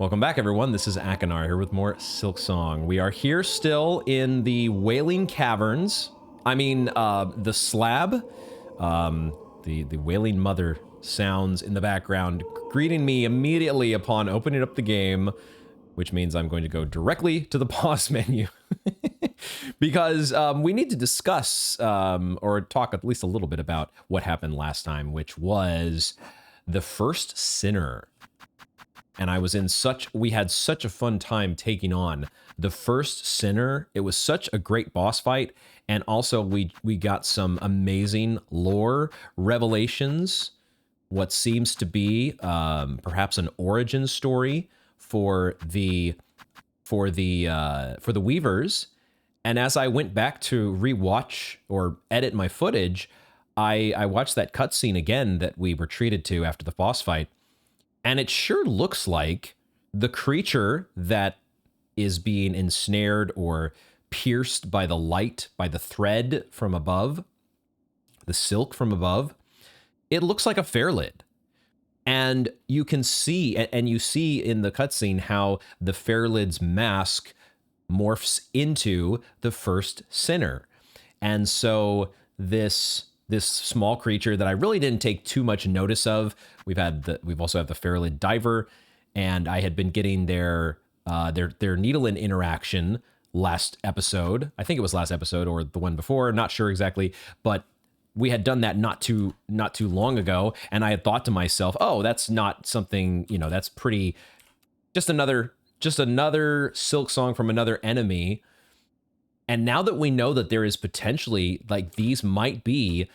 Welcome back, everyone. This is Akinar here with more Silksong. We are here still in the Wailing Caverns. The slab. The Wailing Mother sounds in the background, greeting me immediately upon opening up the game, which means I'm going to go directly to the pause menu. Because we need to discuss or talk at least a little bit about what happened last time, which was the first sinner. And we had such a fun time taking on the first sinner. It was such a great boss fight. And also we got some amazing lore revelations, what seems to be perhaps an origin story for the Weavers. And as I went back to rewatch or edit my footage, I watched that cutscene again that we were treated to after the boss fight. And it sure looks like the creature that is being ensnared or pierced by the light, by the thread from above, the silk from above, it looks like a Fairlid. And you can see, and you see in the cutscene how the Fairlid's mask morphs into the first sinner. And so this small creature that I really didn't take too much notice of. We've also had the Fairlid Diver, and I had been getting their Needle-in interaction last episode. I think it was last episode or the one before, not sure exactly, but we had done that not too long ago, and I had thought to myself, oh, that's not something, that's pretty, just another Silksong from another enemy. And now that we know that there is potentially, like, these might be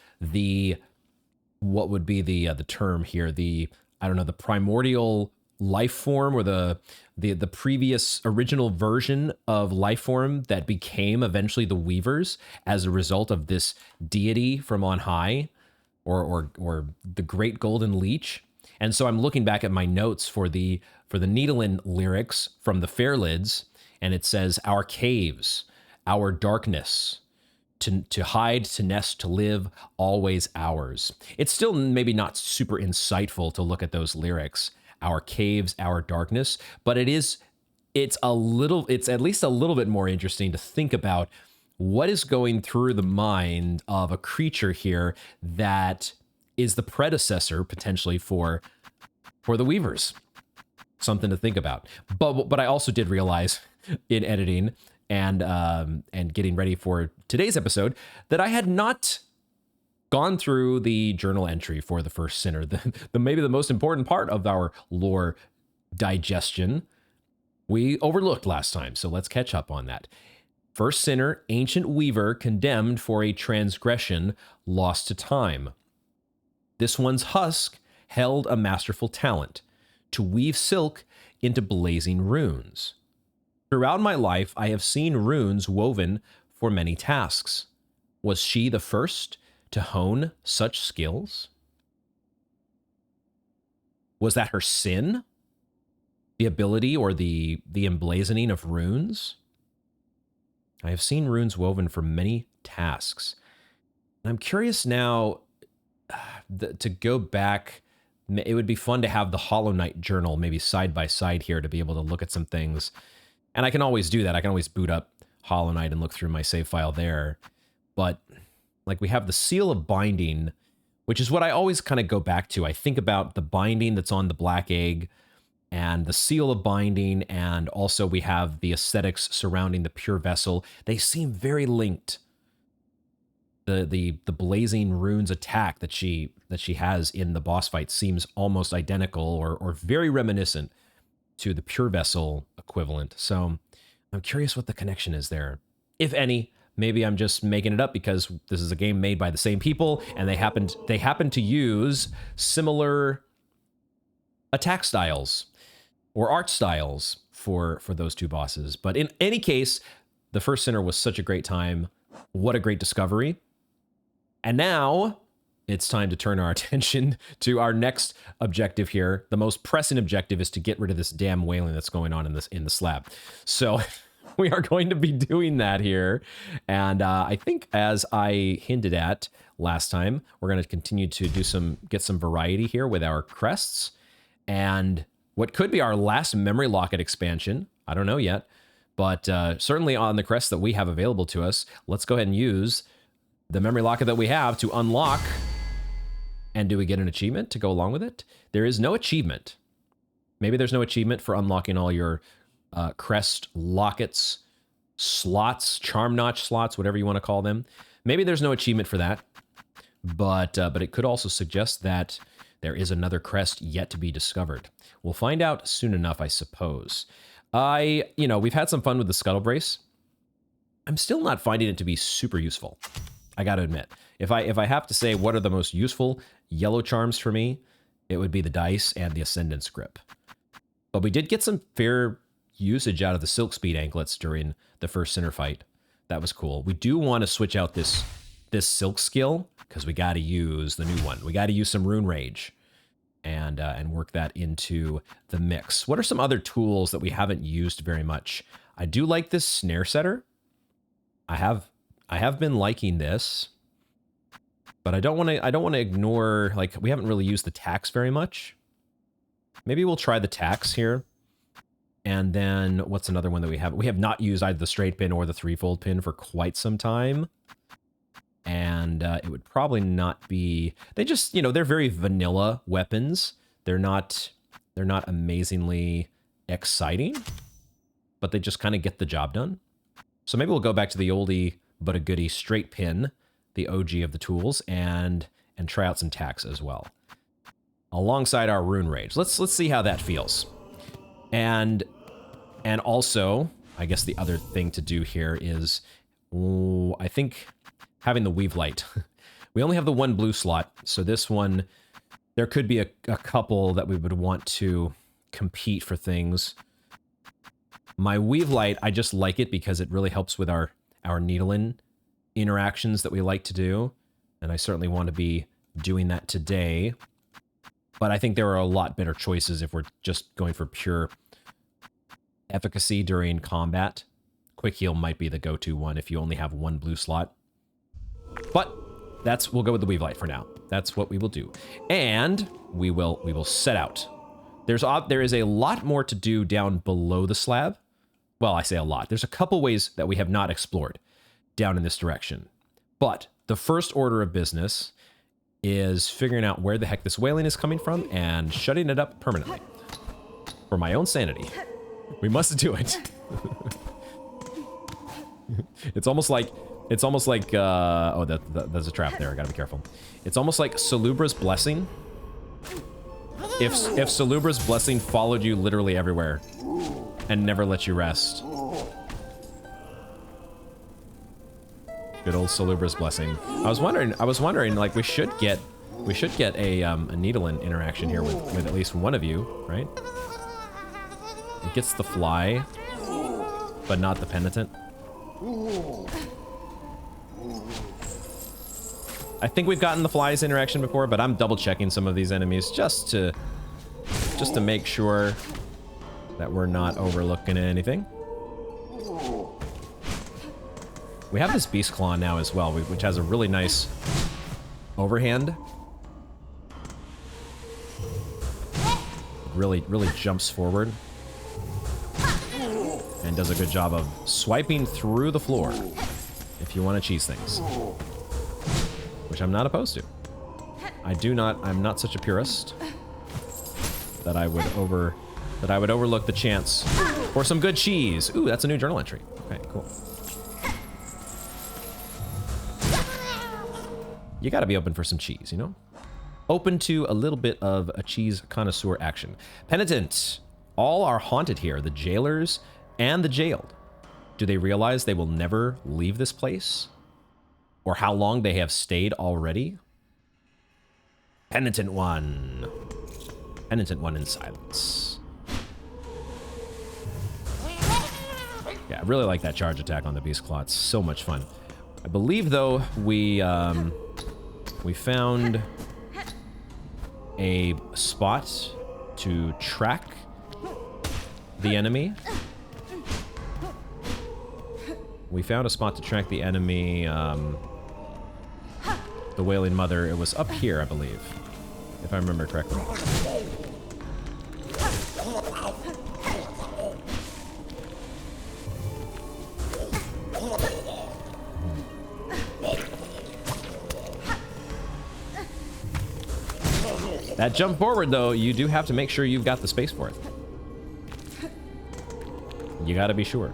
what would be the term here, the primordial life form, or the previous original version of life form that became eventually the Weavers as a result of this deity from on high, or the Great Golden Leech. And so I'm looking back at my notes for the Needle-in lyrics from the Fairlids, and it says, "Our caves, our darkness, to hide, to nest, to live, always ours." It's still maybe not super insightful to look at those lyrics, our caves, our darkness, but it's at least a little bit more interesting to think about what is going through the mind of a creature here that is the predecessor potentially for the Weavers. Something to think about. But I also did realize in editing and getting ready for today's episode that I had not gone through the journal entry for the first sinner, maybe the most important part of our lore digestion. We overlooked last time, so let's catch up on that. First sinner, ancient weaver, condemned for a transgression, lost to time. This one's husk held a masterful talent to weave silk into blazing runes. Throughout my life, I have seen runes woven for many tasks. Was she the first to hone such skills? Was that her sin? The ability or the emblazoning of runes? I have seen runes woven for many tasks. And I'm curious now to go back. It would be fun to have the Hollow Knight journal maybe side by side here to be able to look at some things. And I can always do that. I can always boot up Hollow Knight and look through my save file there. But like, we have the Seal of Binding, which is what I always kind of go back to. I think about the binding that's on the black egg and the Seal of Binding, and also we have the aesthetics surrounding the Pure Vessel. They seem very linked. The blazing runes attack that she has in the boss fight seems almost identical or very reminiscent to the Pure Vessel equivalent. So I'm curious what the connection is there, if any. Maybe I'm just making it up because this is a game made by the same people and they happen to use similar attack styles or art styles for those two bosses. But in any case, the first sinner was such a great time. What a great discovery. And now it's time to turn our attention to our next objective here. The most pressing objective is to get rid of this damn wailing that's going on in the slab. So we are going to be doing that here. And I think, as I hinted at last time, we're going to continue to get some variety here with our crests. And what could be our last memory locket expansion. I don't know yet, but certainly on the crest that we have available to us, let's go ahead and use the memory locket that we have to unlock. And do we get an achievement to go along with it? There is no achievement. Maybe there's no achievement for unlocking all your crest lockets, slots, charm notch slots, whatever you want to call them. Maybe there's no achievement for that, but it could also suggest that there is another crest yet to be discovered. We'll find out soon enough, I suppose. We've had some fun with the Scuttle Brace. I'm still not finding it to be super useful, I got to admit. If I have to say what are the most useful yellow charms for me, it would be the dice and the Ascendance Grip. But we did get some fair usage out of the Silk Speed anklets during the first center fight. That was cool. We do want to switch out this Silk skill, because we got to use the new one. We got to use some Rune Rage and work that into the mix. What are some other tools that we haven't used very much? I do like this Snare Setter. I have been liking this, but I don't want to ignore, like, we haven't really used the tax very much. Maybe we'll try the tax here. And then what's another one that we have? We have not used either the straight pin or the threefold pin for quite some time. And it would probably not be, they just, they're very vanilla weapons. They're not amazingly exciting, but they just kind of get the job done. So maybe we'll go back to the oldie but a goodie straight pin, the OG of the tools, and try out some tax as well, alongside our Rune Rage. Let's see how that feels. And also, I guess the other thing to do here is, I think having the Weave Light. We only have the one blue slot, so this one, there could be a couple that we would want to compete for things. My Weave Light, I just like it because it really helps with our needle-in interactions that we like to do, and I certainly want to be doing that today. But I think there are a lot better choices if we're just going for pure efficacy during combat. Quick Heal might be the go-to one if you only have one blue slot. But we'll go with the Weave Light for now. That's what we will do. And we will set out. There is a lot more to do down below the slab. Well, I say a lot. There's a couple ways that we have not explored down in this direction. But the first order of business is figuring out where the heck this wailing is coming from and shutting it up permanently. For my own sanity. We must do it. It's almost like, oh, that's a trap there. I gotta be careful. It's almost like Salubra's Blessing. If Salubra's Blessing followed you literally everywhere and never let you rest. Good old Salubra's Blessing. I was wondering, like, we should get a needle-in interaction here with at least one of you, right? It gets the fly, but not the penitent. I think we've gotten the flies interaction before, but I'm double checking some of these enemies just to make sure that we're not overlooking anything. We have this Beast Claw now as well, which has a really nice overhand. Really jumps forward. And does a good job of swiping through the floor if you want to cheese things. Which I'm not opposed to. I'm not such a purist that I would overlook the chance for some good cheese. Ooh, that's a new journal entry. Okay, cool. You gotta be open for some cheese, you know? Open to a little bit of a cheese connoisseur action. Penitent. All are haunted here. The jailers and the jailed. Do they realize they will never leave this place? Or how long they have stayed already? Penitent one. Penitent one in silence. Yeah, I really like that charge attack on the Beast Claw. It's so much fun. I believe, though, we found a spot to track the enemy. We found a spot to track the enemy, the Wailing Mother. It was up here, I believe, if I remember correctly. That jump forward, though, you do have to make sure you've got the space for it. You gotta be sure.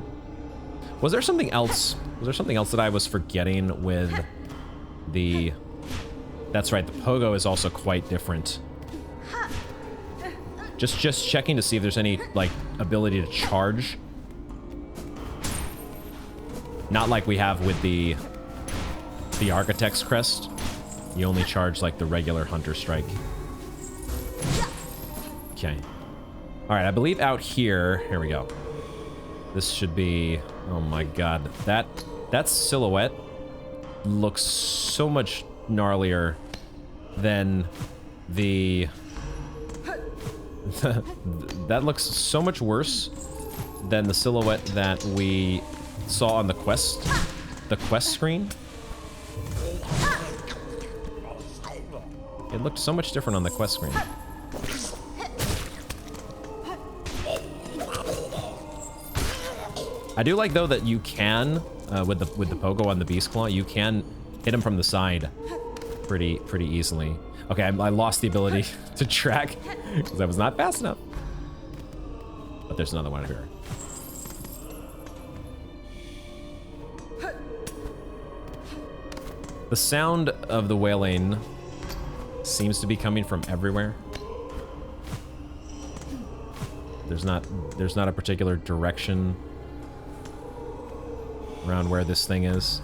Was there something else? Was there something else that I was forgetting with the... That's right, the pogo is also quite different. Just checking to see if there's any, like, ability to charge. Not like we have with the Architect's Crest. You only charge, like, the regular Hunter Strike. Okay. Alright, I believe out here... Here we go. This should be... Oh my god. That silhouette looks so much gnarlier than the... that looks so much worse than the silhouette that we saw on the quest screen. It looked so much different on the quest screen. I do like, though, that you can, with the pogo on the Beast Claw, you can hit him from the side pretty easily. Okay, I lost the ability to track because I was not fast enough. But there's another one here. The sound of the wailing seems to be coming from everywhere. There's not a particular direction around where this thing is.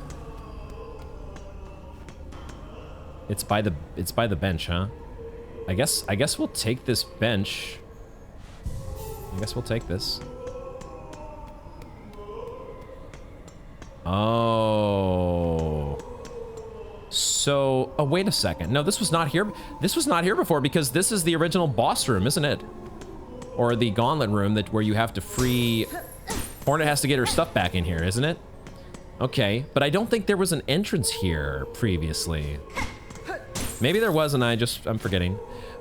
It's by the bench, huh? I guess we'll take this bench. I guess we'll take this. Oh. So, oh, wait a second. No, this was not here. This was not here before because this is the original boss room, isn't it? Or the gauntlet room where you have to free... Hornet has to get her stuff back in here, isn't it? Okay, but I don't think there was an entrance here previously. Maybe there was and I'm forgetting.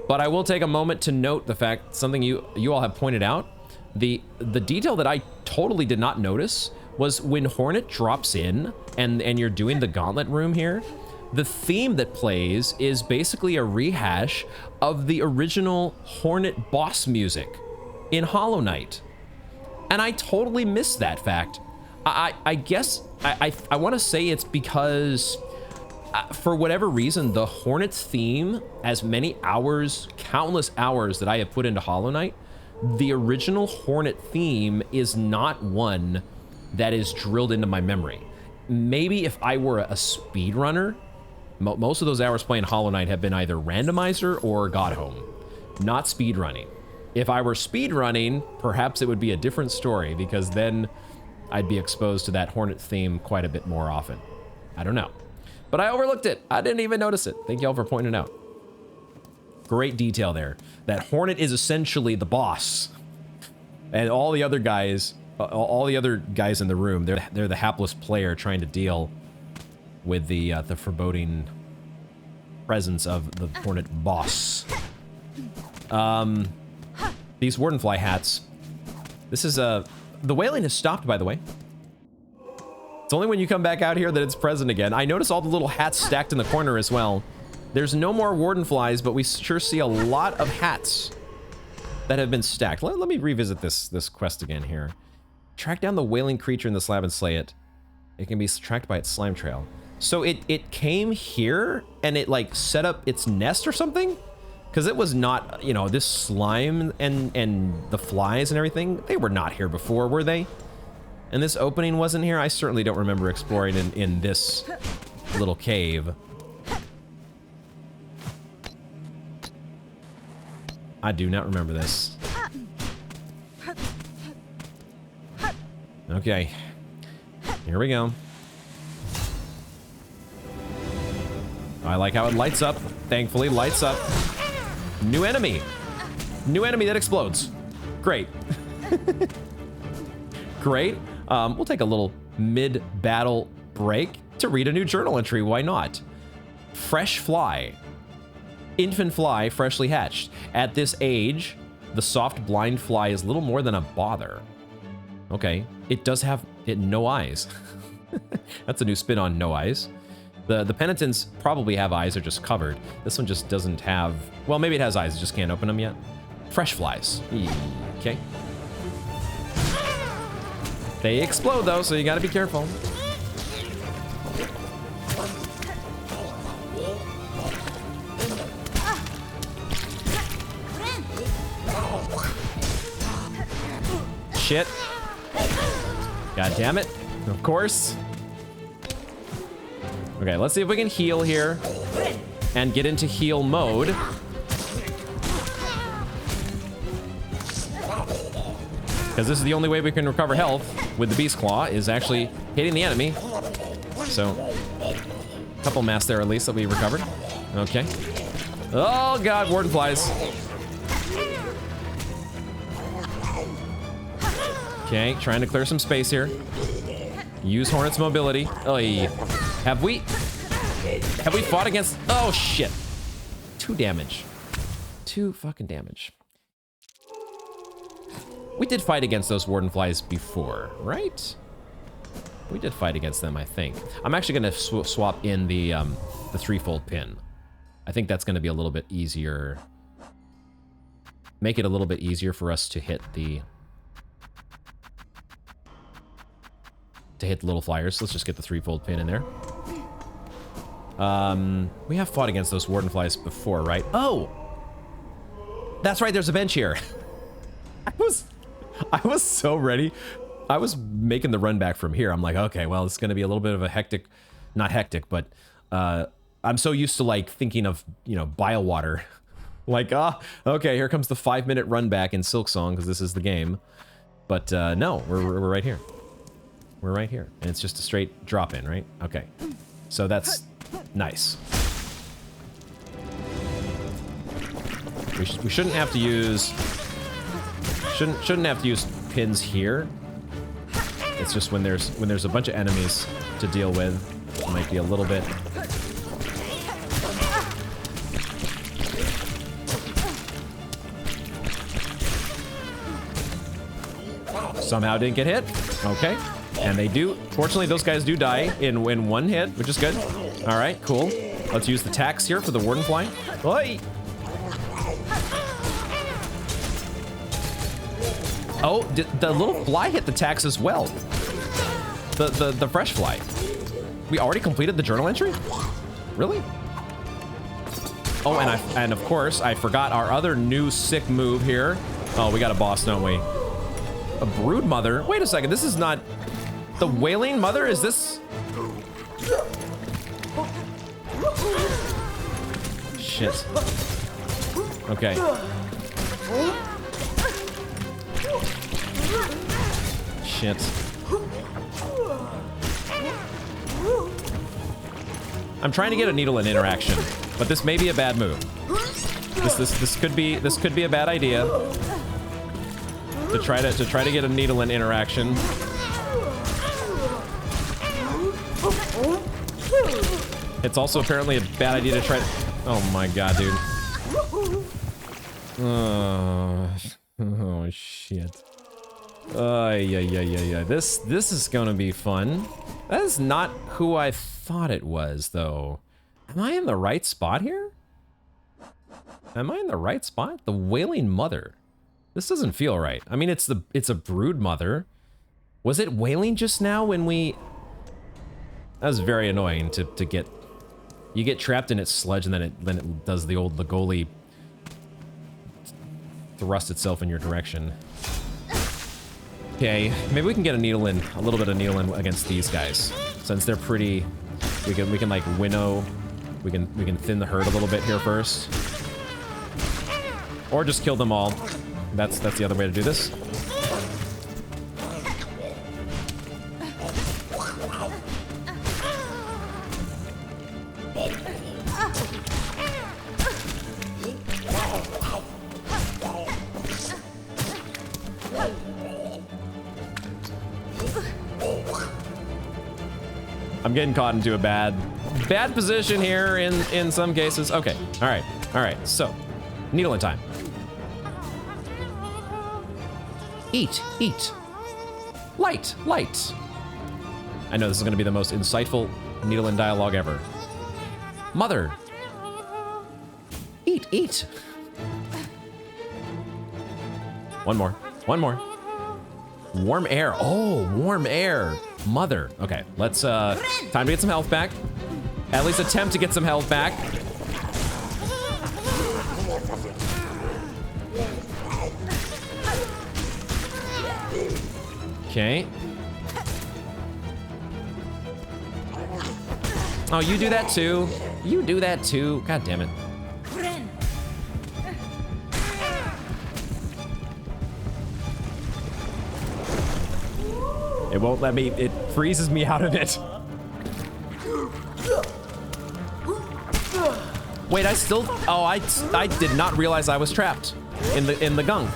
But I will take a moment to note the fact, something you all have pointed out. The detail that I totally did not notice was when Hornet drops in and you're doing the gauntlet room here, the theme that plays is basically a rehash of the original Hornet boss music in Hollow Knight. And I totally missed that fact. I guess I want to say it's because for whatever reason, the Hornet's theme, as many hours, countless hours that I have put into Hollow Knight, the original Hornet theme is not one that is drilled into my memory. Maybe if I were a speedrunner, most of those hours playing Hollow Knight have been either randomizer or got home, not speedrunning. If I were speedrunning, perhaps it would be a different story because then I'd be exposed to that Hornet theme quite a bit more often. I don't know. But I overlooked it. I didn't even notice it. Thank y'all for pointing it out. Great detail there. That Hornet is essentially the boss. And all the other guys in the room, they're the hapless player trying to deal with the foreboding presence of the Hornet boss. These Wardenfly hats. This is the wailing has stopped, by the way. It's only when you come back out here that it's present again. I notice all the little hats stacked in the corner as well. There's no more Wardenflies, but we sure see a lot of hats that have been stacked. Let me revisit this quest again here. Track down the wailing creature in the slab and slay it. It can be tracked by its slime trail. So it came here and it like set up its nest or something? Because it was not, you know, this slime and the flies and everything, they were not here before, were they? And this opening wasn't here? I certainly don't remember exploring in this little cave. I do not remember this. Okay. Here we go. I like how it lights up. Thankfully, lights up. New enemy. New enemy that explodes. Great. Great. We'll take a little mid-battle break to read a new journal entry. Why not? Fresh fly. Infant fly freshly hatched. At this age, the soft blind fly is little more than a bother. Okay. It does have no eyes. That's a new spin on no eyes. The penitents probably have eyes, they're just covered. This one just doesn't have... Well, maybe it has eyes, it just can't open them yet. Fresh flies. Okay. They explode, though, so you gotta be careful. Shit. God damn it. Of course. Okay, let's see if we can heal here and get into heal mode. Because this is the only way we can recover health with the Beast Claw, is actually hitting the enemy. So, a couple mass there at least that we recovered. Okay. Oh god, Warden Flies. Okay, trying to clear some space here. Use Hornet's mobility. Oh, have we fought against... Oh, shit. 2 damage. 2 fucking damage. We did fight against those Warden Flies before, right? We did fight against them, I think. I'm actually going to swap in the threefold pin. I think that's going to be a little bit easier. Make it a little bit easier for us to hit the... little flyers. Let's just get the threefold pin in there. We have fought against those Warden Flies before, right? Oh! That's right, there's a bench here. I was so ready. I was making the run back from here. I'm like, okay, well, it's going to be a little bit of a hectic... Not hectic, but... I'm so used to, like, thinking of, you know, bile water. Like, okay, here comes the 5-minute run back in Silksong, because this is the game. But, no, we're right here. We're right here. And it's just a straight drop in, right? Okay. So that's nice. We shouldn't have to use... Shouldn't have to use pins here. It's just when there's a bunch of enemies to deal with, it might be a little bit... Somehow didn't get hit. Okay. And they do. Fortunately, those guys do die in one hit, which is good. All right, cool. Let's use the tax here for the Warden Fly. Oi! Oh, the little fly hit the tax as well. The fresh fly. We already completed the journal entry? Really? Oh, and of course, I forgot our other new sick move here. Oh, we got a boss, don't we? A Brood Mother? Wait a second, this is not... The Wailing Mother? Is this... Shit. Okay. Shit. I'm trying to get a needle in interaction, but this may be a bad move. This could be a bad idea. To try to get a needle in interaction. It's also apparently a bad idea to try to... Oh my god, dude. Oh shit. Yeah. This is gonna be fun. That is not who I thought it was, though. Am I in the right spot here? Am I in the right spot? The Wailing Mother. This doesn't feel right. I mean, it's a Brood Mother. Was it wailing just now when we... That was very annoying to get... You get trapped in its sludge and then it does the old Legoli thrust itself in your direction. Okay, maybe we can get a needle in, a little bit of needle in against these guys. Since they're pretty... We can like winnow... We can thin the herd a little bit here first. Or just kill them all. That's the other way to do this. I'm getting caught into a bad position here in some cases. Okay, all right. So, needle in time. Eat. Light. I know this is going to be the most insightful needle in dialogue ever. Mother. Eat, eat. One more. One more. Warm air. Oh, warm air. Mother. Okay, let's, time to get some health back. At least attempt to get some health back. Okay. Oh, you do that too. You do that too. God damn it. It won't let me, it freezes me out of it. Wait, I still, oh, I did not realize I was trapped in the gunk.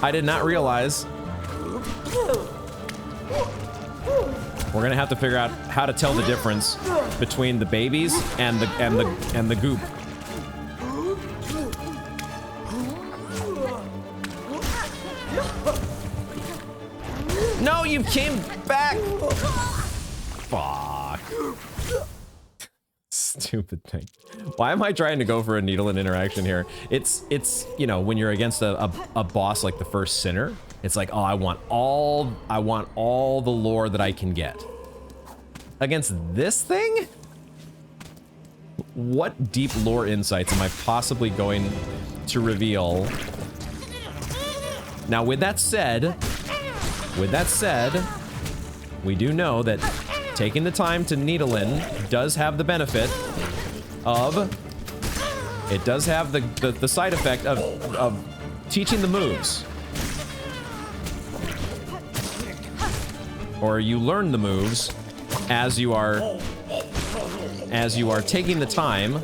I did not realize. We're gonna have to figure out how to tell the difference between the babies and the goop. No, you came back. Fuck. Stupid thing. Why am I trying to go for a needle and interaction here? It's you know, when you're against a boss like the first sinner, it's like, oh, I want all the lore that I can get. Against this thing? What deep lore insights am I possibly going to reveal? Now, with that said, we do know that taking the time to needle in does have the benefit of, it does have the side effect of teaching the moves. Or you learn the moves as you are taking the time.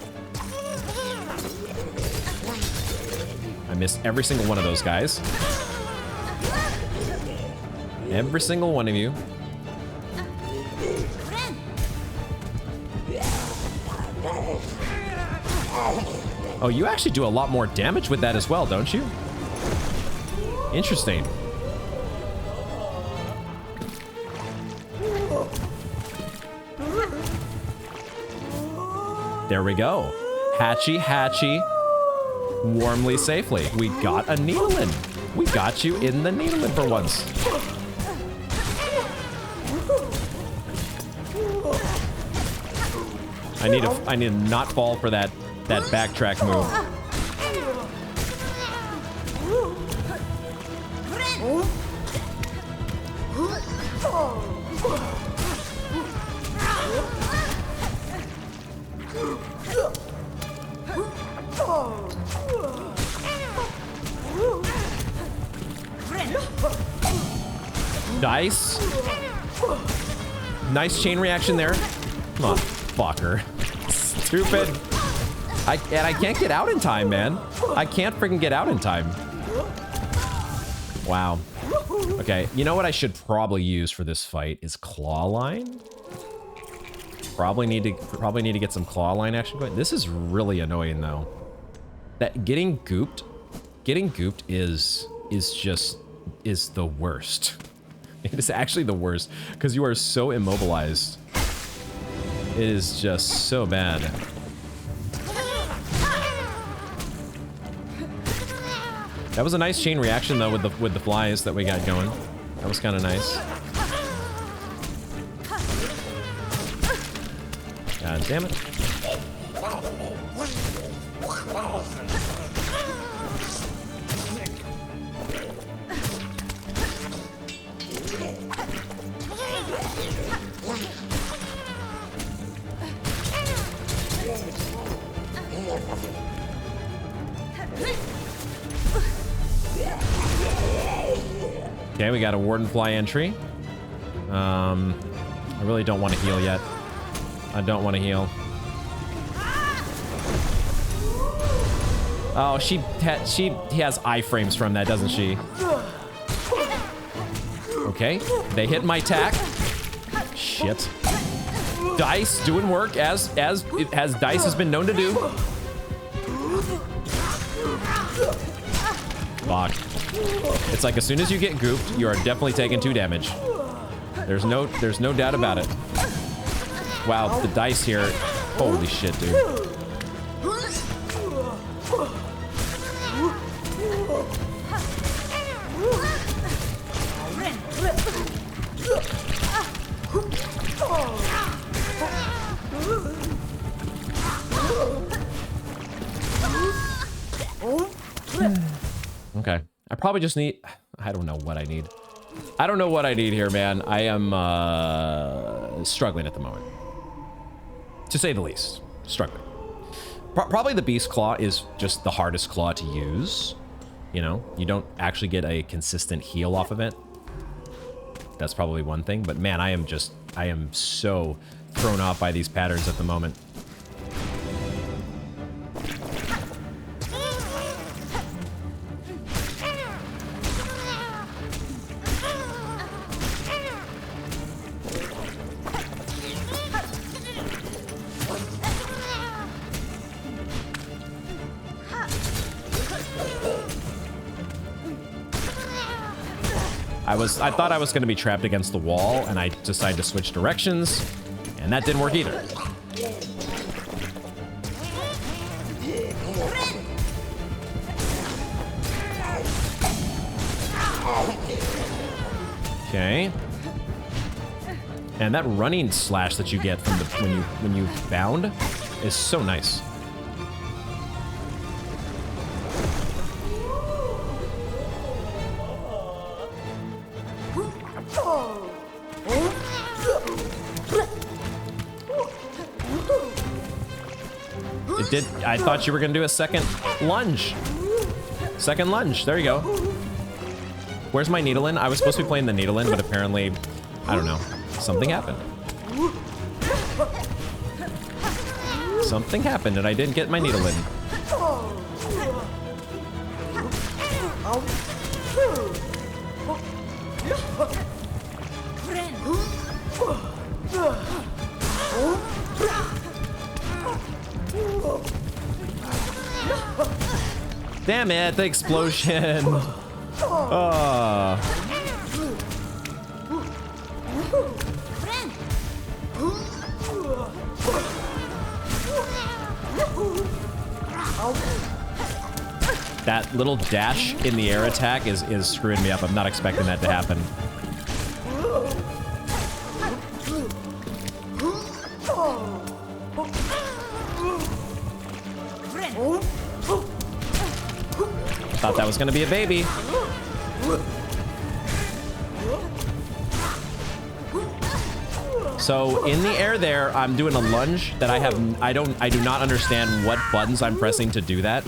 I missed every single one of those guys. Every single one of you. Oh, you actually do a lot more damage with that as well, don't you? Interesting. There we go. Hatchy, hatchy. Warmly, safely. We got a needle in. We got you in the needle in for once. I need to not fall for that backtrack move. Dice. Nice chain reaction there. Come on, fucker. Stupid. And I can't get out in time, man. I can't freaking get out in time. Wow. Okay, you know what I should probably use for this fight is claw line. Probably need to get some claw line action going. This is really annoying though. That getting gooped is the worst. It is actually the worst because you are so immobilized. It is just so bad. That was a nice chain reaction though with the flies that we got going. That was kind of nice. God damn it. Okay, we got a warden fly entry. I really don't want to heal yet. I don't want to heal. Oh, she has iframes from that, doesn't she? Okay, they hit my tack. Shit. Dice doing work as Dice has been known to do. Fuck. It's like as soon as you get gooped, you are definitely taking 2 damage. There's no doubt about it. Wow, the dice here Holy shit, dude. Okay. I probably just need... I don't know what I need. I don't know what I need here, man. I am struggling at the moment. To say the least. Struggling. Probably the Beast Claw is just the hardest claw to use. You know? You don't actually get a consistent heal off of it. That's probably one thing. But man, I am so thrown off by these patterns at the moment. I thought I was going to be trapped against the wall, and I decided to switch directions, and that didn't work either. Okay. And that running slash that you get from the when you bound is so nice. I thought you were gonna do a second lunge. Second lunge. There you go. Where's my Needle-In? I was supposed to be playing the Needle-In, but apparently, I don't know. Something happened. Something happened and I didn't get my Needle-In. Damn it, the explosion. That little dash in the air attack is screwing me up. I'm not expecting that to happen. Thought that was gonna be a baby. So in the air there, I'm doing a lunge that I do not understand what buttons I'm pressing to do that.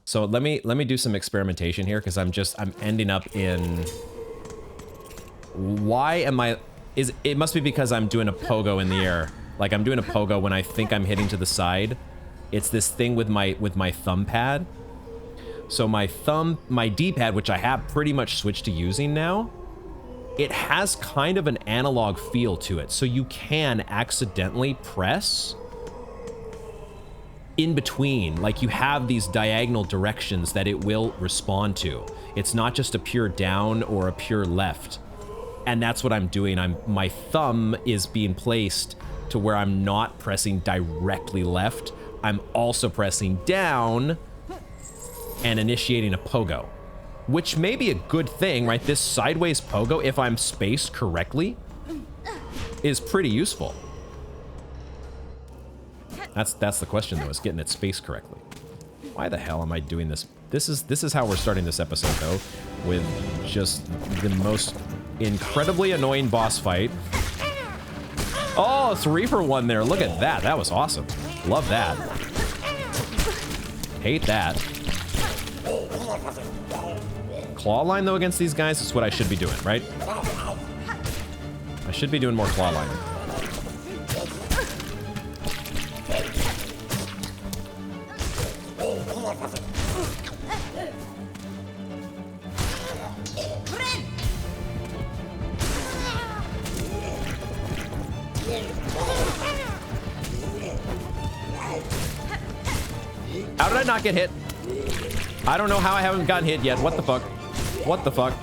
So let me do some experimentation here because I'm ending up in... Why am I... It must be because I'm doing a pogo in the air. Like I'm doing a pogo when I think I'm hitting to the side. It's this thing with my thumb pad. So my D-pad, which I have pretty much switched to using now, it has kind of an analog feel to it. So you can accidentally press in between. Like you have these diagonal directions that it will respond to. It's not just a pure down or a pure left. And that's what I'm doing. My thumb is being placed to where I'm not pressing directly left. I'm also pressing down and initiating a pogo, which may be a good thing, right? This sideways pogo, if I'm spaced correctly, is pretty useful. That's the question though, is getting it spaced correctly. Why the hell am I doing this? This is how we're starting this episode though, with just the most incredibly annoying boss fight. Oh, 3 for 1 there. Look at that. That was awesome. Love that. Hate that. Claw line though against these guys is what I should be doing, right? I should be doing more claw line. How did I not get hit? I don't know how I haven't gotten hit yet. What the fuck? What the fuck?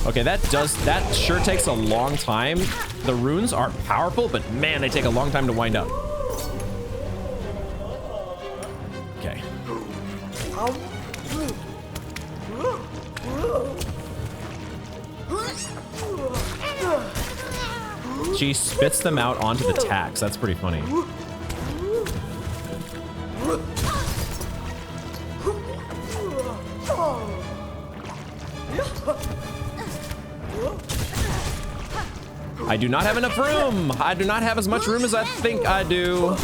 Okay, that sure takes a long time. The runes are powerful, but man, they take a long time to wind up. Okay. She spits them out onto the tacks. That's pretty funny. I do not have enough room. I do not have as much room as I think I do.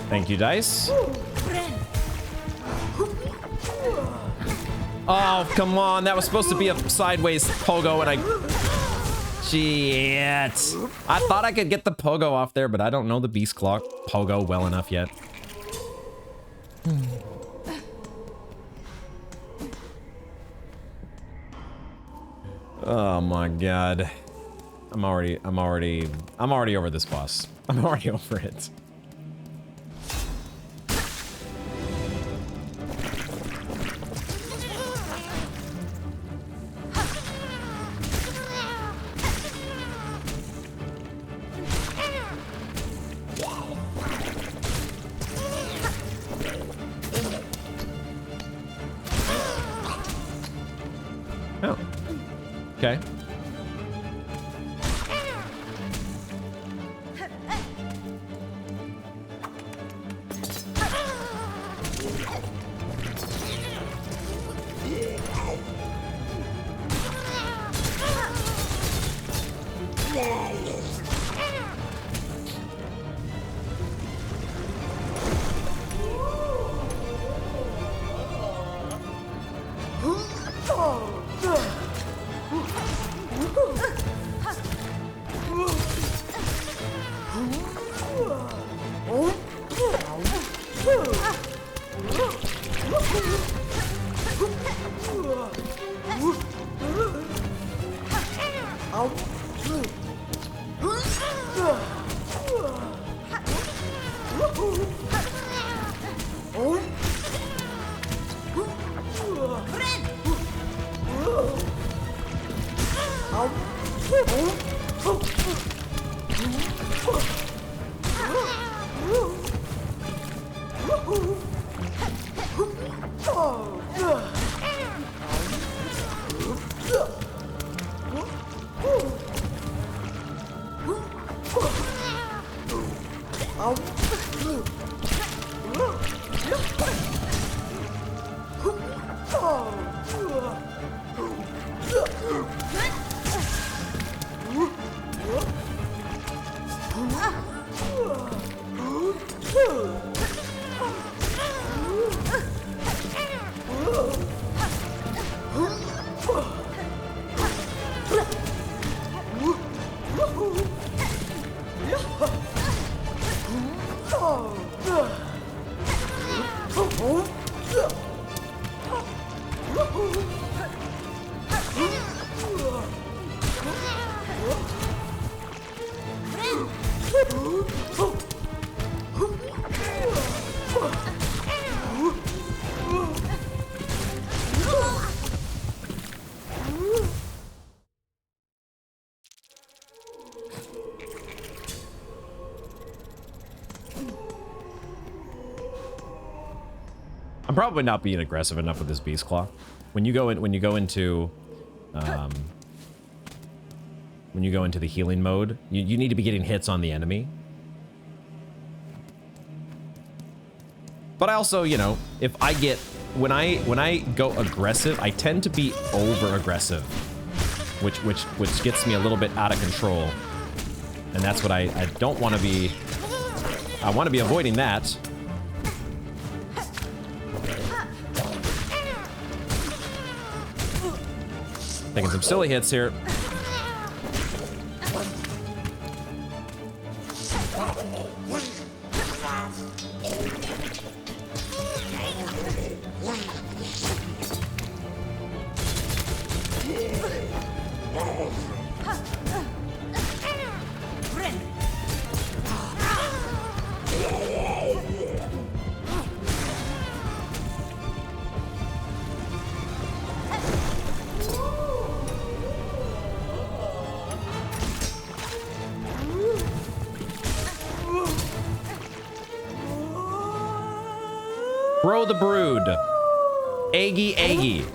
Thank you, dice. Oh, come on. That was supposed to be a sideways pogo, and Shit. I thought I could get the pogo off there, but I don't know the beast claw pogo well enough yet. Oh my god. I'm already over this boss. I'm already over it. Oh. Okay. I'm probably not being aggressive enough with this beast claw. When you go into the healing mode, you need to be getting hits on the enemy. But I also, you know, if I get, when I go aggressive, I tend to be over aggressive, which gets me a little bit out of control. And that's what I don't want to be. I want to be avoiding that. Taking some silly hits here. Throw the brood. Eggy, eggy.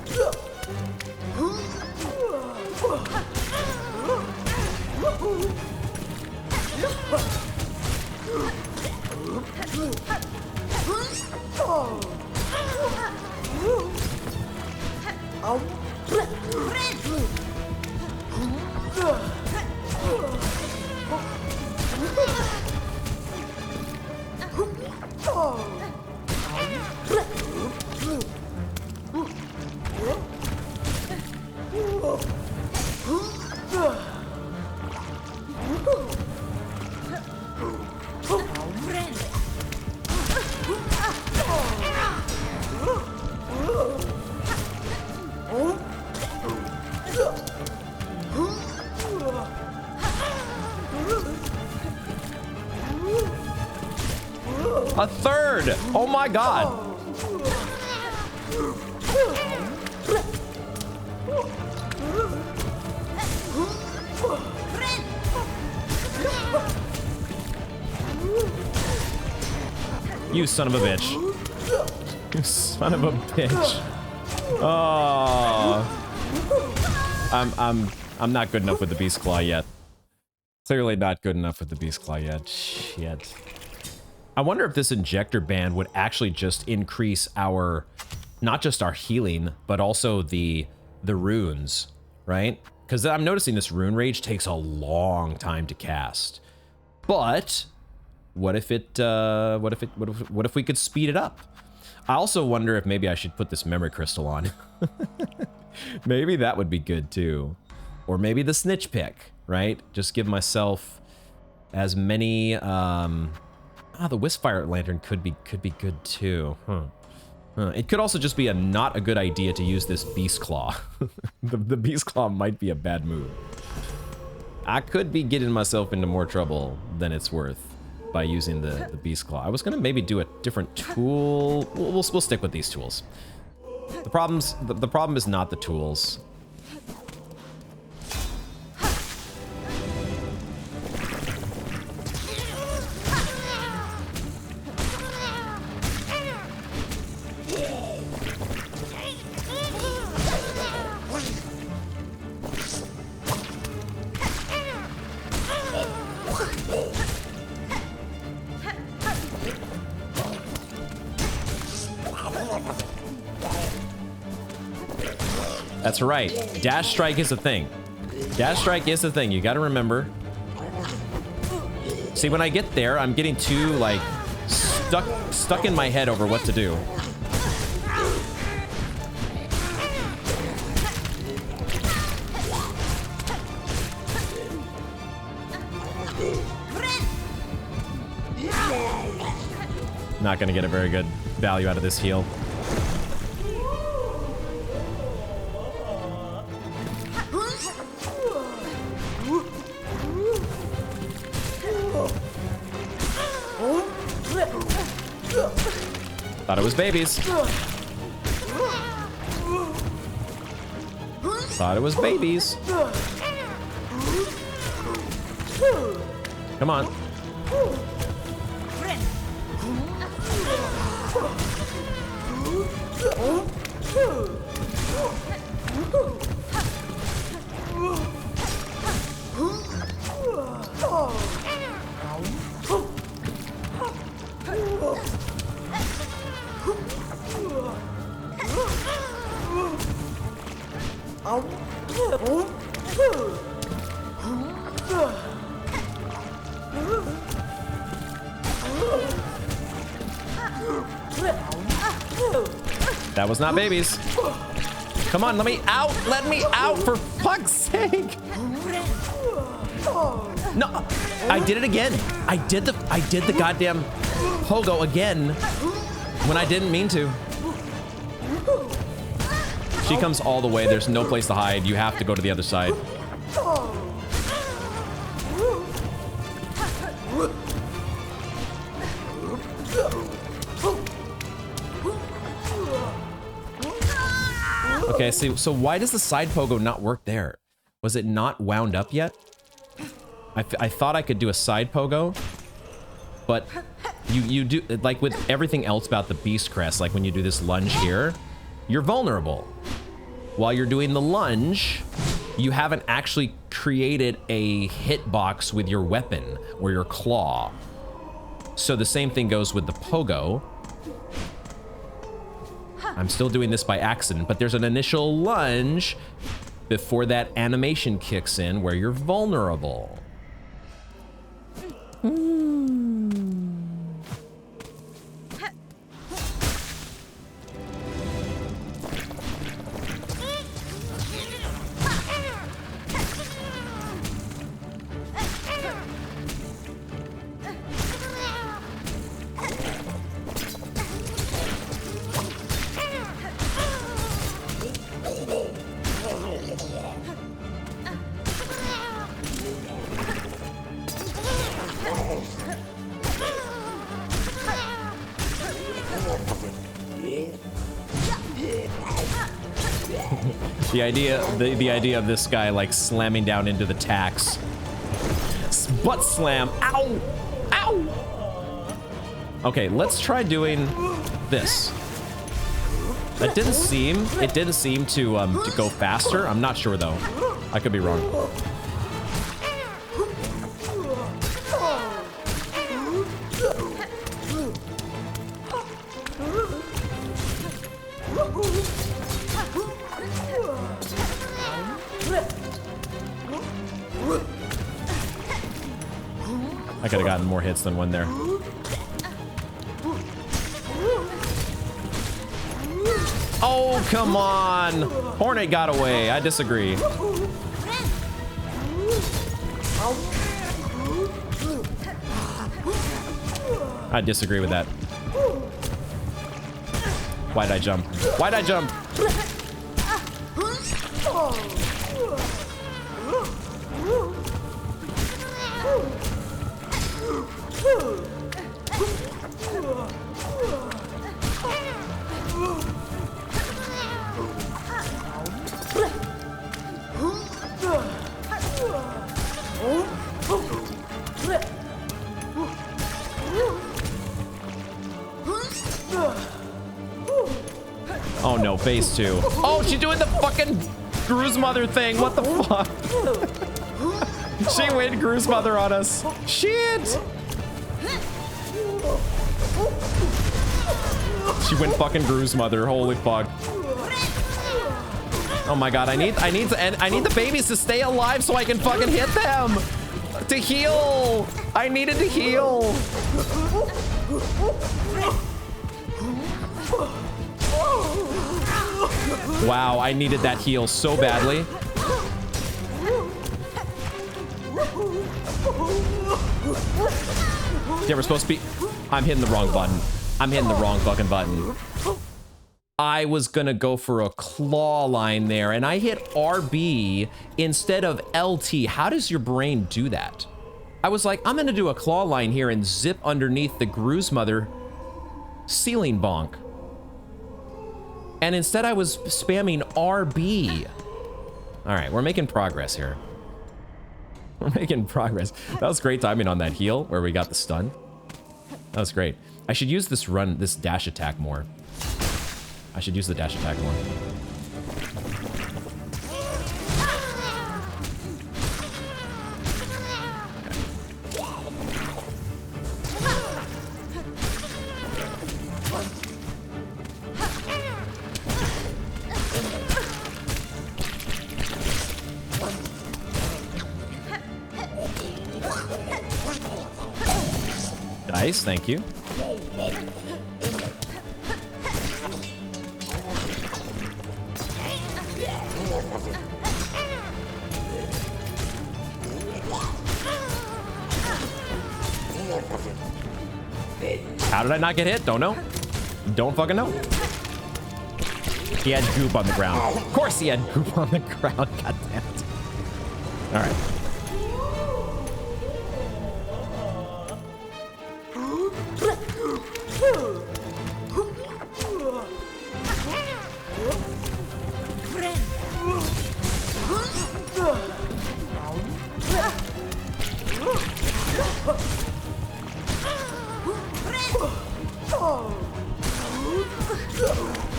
A third! Oh my god! You son of a bitch. You son of a bitch. Oh. I'm not good enough with the Beast Claw yet. Clearly not good enough with the Beast Claw yet. Shit. I wonder if this injector band would actually just increase our, not just our healing, but also the runes, right? Because I'm noticing this rune rage takes a long time to cast. But what if we could speed it up? I also wonder if maybe I should put this memory crystal on. Maybe that would be good too. Or maybe the snitch pick, right? Just give myself as many the Wisfire Lantern could be good too. It could also just be not a good idea to use this Beast Claw. the Beast Claw might be a bad move. I could be getting myself into more trouble than it's worth by using the Beast Claw. I was gonna maybe do a different tool. We'll stick with these tools. The problem is not the tools. That's right. Dash strike is a thing. Dash strike is a thing. You got to remember. See, when I get there, I'm getting too like stuck in my head over what to do. Not gonna get a very good value out of this heal. Thought it was babies. Thought it was babies. Come on. That was not babies. Come on, let me out. Let me out, for fuck's sake. No, I did it again. I did the goddamn pogo again when I didn't mean to. She comes all the way. There's no place to hide. You have to go to the other side. Okay, so why does the side pogo not work there? Was it not wound up yet? I thought I could do a side pogo, but you do, like with everything else about the beast crest, like when you do this lunge here, you're vulnerable. While you're doing the lunge, you haven't actually created a hitbox with your weapon or your claw. So the same thing goes with the pogo. I'm still doing this by accident, but there's an initial lunge before that animation kicks in where you're vulnerable. The idea of this guy like slamming down into the tacks. Butt slam. Ow! Ow! Okay, let's try doing this. It didn't seem to go faster. I'm not sure though. I could be wrong. I could have gotten more hits than one there. Oh, come on! Hornet got away. I disagree. I disagree with that. Why'd I jump? Why'd I jump? Oh no, phase 2. Oh, she's doing the fucking Gru's mother thing. What the fuck? She went Gru's mother on us. Shit! She went fucking Gru's mother. Holy fuck. Oh my god, I need the babies to stay alive so I can fucking hit them. To heal. I needed to heal. Wow, I needed that heal so badly. Yeah, we're supposed to be... I'm hitting the wrong button. I'm hitting the wrong fucking button. I was gonna go for a claw line there, and I hit RB instead of LT. How does your brain do that? I was like, I'm gonna do a claw line here and zip underneath the Gru's mother ceiling bonk. And instead I was spamming RB. All right, we're making progress here. We're making progress. That was great timing on that heal where we got the stun. That was great. I should use this dash attack more. I should use the dash attack more. Nice, thank you. How did I not get hit? Don't know. Don't fucking know. He had goop on the ground. Of course he had goop on the ground. God damn it. All right.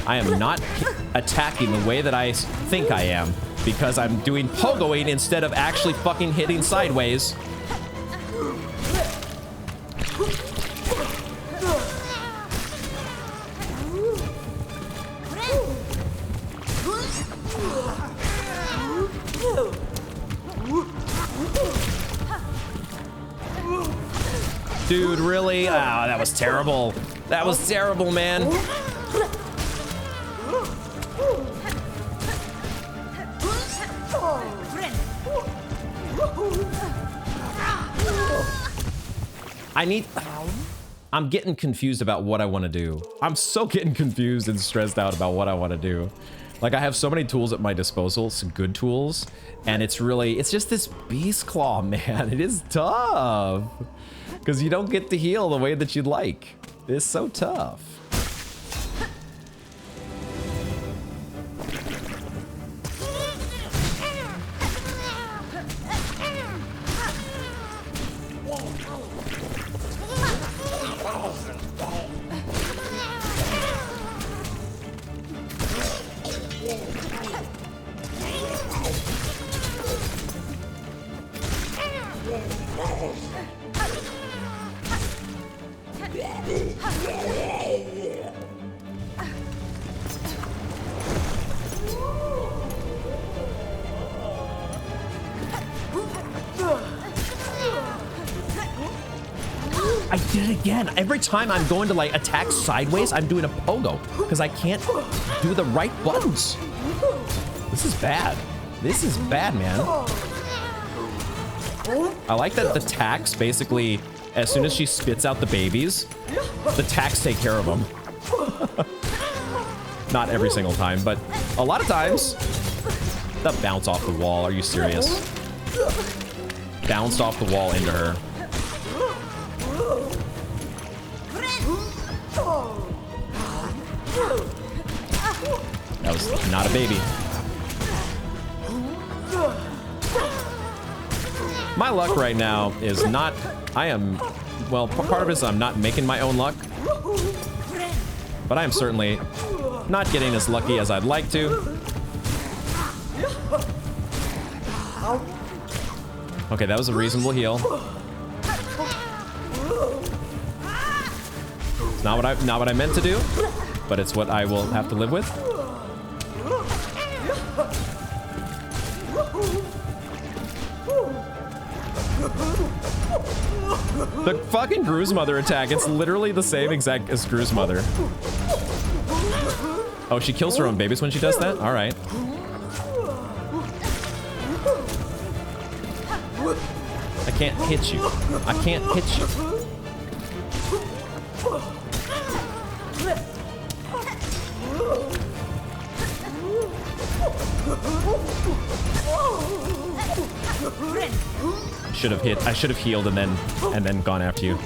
I am not attacking the way that I think I am because I'm doing pogoing instead of actually fucking hitting sideways. Dude, really? Oh, that was terrible. That was terrible, man. I'm getting confused about what I want to do. I'm so getting confused and stressed out about what I want to do. Like, I have so many tools at my disposal, some good tools, and it's just this beast claw, man. It is tough. Because you don't get to heal the way that you'd like. It's so tough. I did it again. Every time I'm going to like attack sideways, I'm doing a pogo because I can't do the right buttons. This is bad. This is bad, man. I like that the tacks basically, as soon as she spits out the babies, the tacks take care of them. Not every single time, but a lot of times. That bounce off the wall. Are you serious? Bounced off the wall into her. That was not a baby. My luck right now is not, well, part of it is I'm not making my own luck, but I am certainly not getting as lucky as I'd like to. Okay, that was a reasonable heal. It's not what I meant to do, but it's what I will have to live with. The fucking Gru's mother attack, it's literally the same exact as Gru's mother. Oh, she kills her own babies when she does that? All right. I can't hit you. I can't hit you. I should have healed and then gone after you.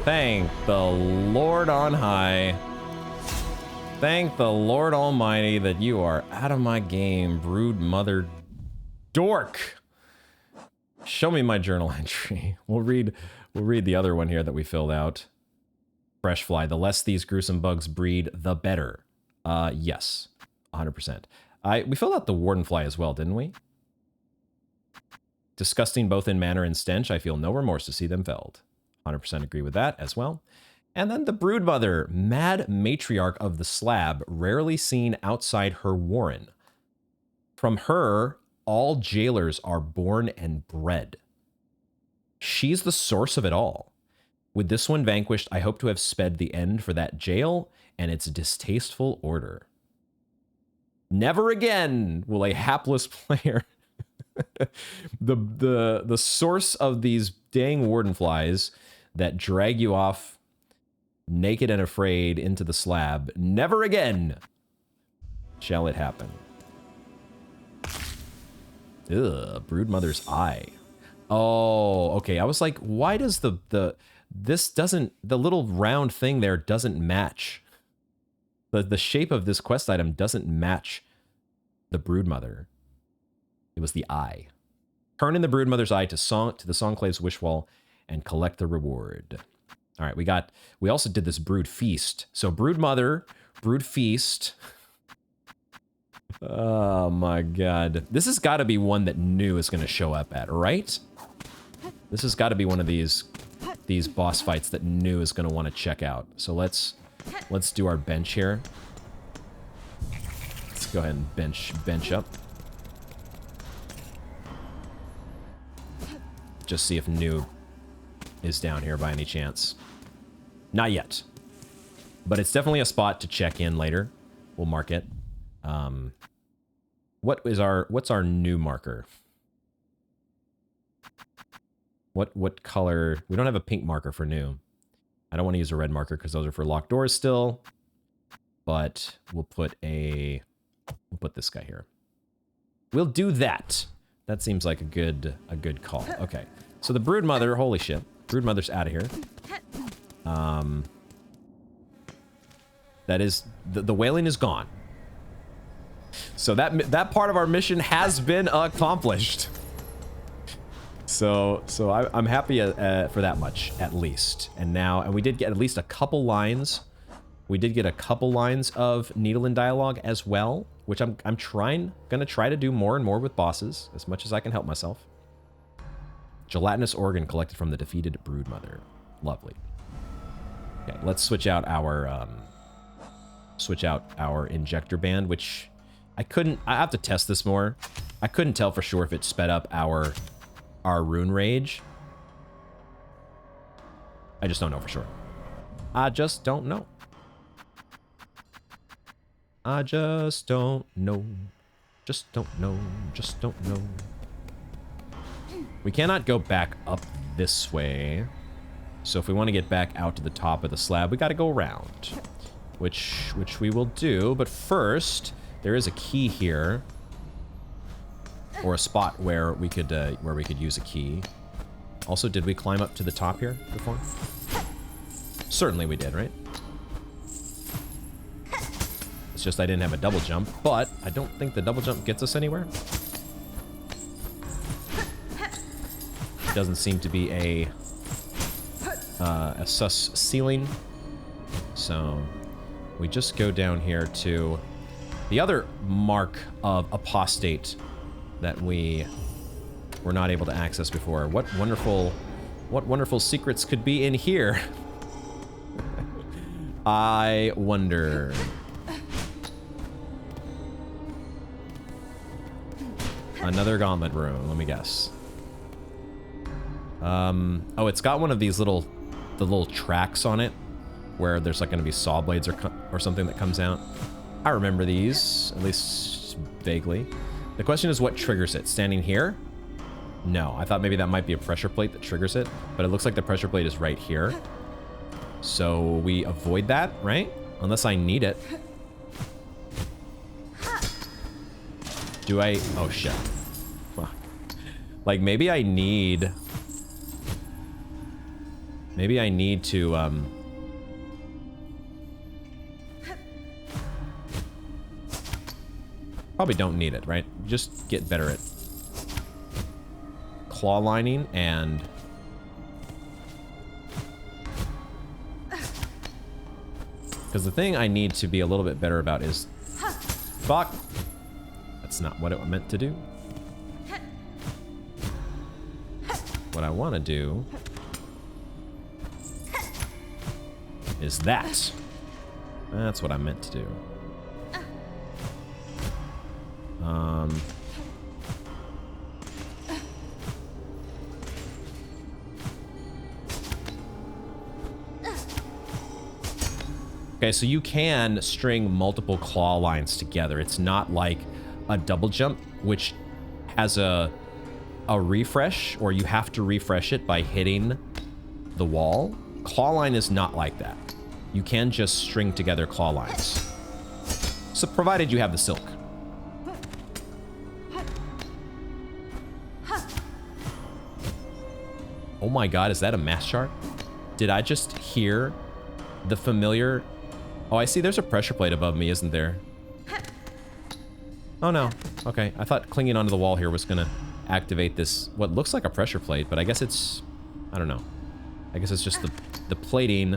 Thank the Lord on high. Thank the Lord Almighty that you are out of my game, brood mother dork. Show me my journal entry. We'll read the other one here that we filled out. Fresh fly. The less these gruesome bugs breed, the better. Yes, 100%. We filled out the warden fly as well, didn't we? Disgusting both in manner and stench. I feel no remorse to see them felled. 100% agree with that as well. And then the broodmother, mad matriarch of the slab, rarely seen outside her warren. From her, all jailers are born and bred. She's the source of it all. With this one vanquished, I hope to have sped the end for that jail and its distasteful order. Never again will a hapless player... the source of these dang warden flies that drag you off naked and afraid into the slab, never again shall it happen. Ugh, broodmother's eye. Oh, okay. I was like, why does the little round thing there doesn't match? The shape of this quest item doesn't match the broodmother. It was the eye. Turn in the broodmother's eye to the Songclave's wish wall and collect the reward. All right, we also did this brood feast. So broodmother, brood feast. Oh my god. This has got to be one that New is going to show up at, right? This has got to be one of these boss fights that New is going to want to check out. So let's do our bench here. Let's go ahead and bench up. Just see if New is down here by any chance. Not yet. But it's definitely a spot to check in later. We'll mark it. What's our New marker? What color? We don't have a pink marker for New. I don't want to use a red marker because those are for locked doors still. But we'll put this guy here. We'll do that. That seems like a good call. Okay. So the broodmother, holy shit. Broodmother's out of here. That is the wailing is gone. So that part of our mission has been accomplished. So I'm happy for that much at least. And we did get at least a couple lines. We did get a couple lines of needle and dialogue as well, which I'm gonna try to do more and more with bosses as much as I can help myself. Gelatinous organ collected from the defeated broodmother. Lovely. Okay, let's switch out our injector band, which I have to test this more. I couldn't tell for sure if it sped up our rune rage. I just don't know for sure. I just don't know. I just don't know. Just don't know. Just don't know. We cannot go back up this way. So if we want to get back out to the top of the slab, we got to go around. Which we will do. But first, there is a key here. Or a spot where we could use a key. Also, did we climb up to the top here before? Certainly we did, right? It's just I didn't have a double jump, but I don't think the double jump gets us anywhere. Doesn't seem to be a sus ceiling. So we just go down here to the other mark of apostate that we were not able to access before. What wonderful secrets could be in here? I wonder. Another gauntlet room, let me guess. Oh, it's got one of these the little tracks on it where there's like going to be saw blades or something that comes out. I remember these, at least vaguely. The question is what triggers it? Standing here? No, I thought maybe that might be a pressure plate that triggers it, but it looks like the pressure plate is right here. So we avoid that, right? Unless I need it. Do I? Oh, shit. Fuck. Like, maybe I need... Maybe I need to, Probably don't need it, right? Just get better at claw lining and... Because the thing I need to be a little bit better about is... Fuck! That's not what it meant to do. What I want to do... is that. That's what I meant to do. Okay, so you can string multiple claw lines together. It's not like a double jump, which has a refresh, or you have to refresh it by hitting the wall. Claw line is not like that. You can just string together claw lines. So provided you have the silk. Oh my god, is that a mass shard? Did I just hear the familiar... Oh, I see there's a pressure plate above me, isn't there? Oh no. Okay, I thought clinging onto the wall here was gonna activate this, what looks like a pressure plate, but I guess it's... I don't know. I guess it's just the plating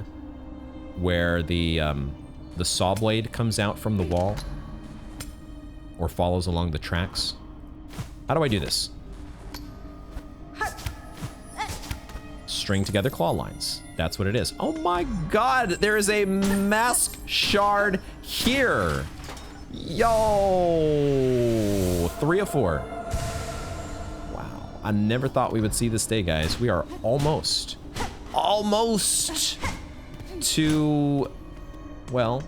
where the saw blade comes out from the wall or follows along the tracks. How do I do this? String together claw lines. That's what it is. Oh my god, there is a mask shard here. Yo, 3 of 4. Wow, I never thought we would see this day, guys. We are almost to, well,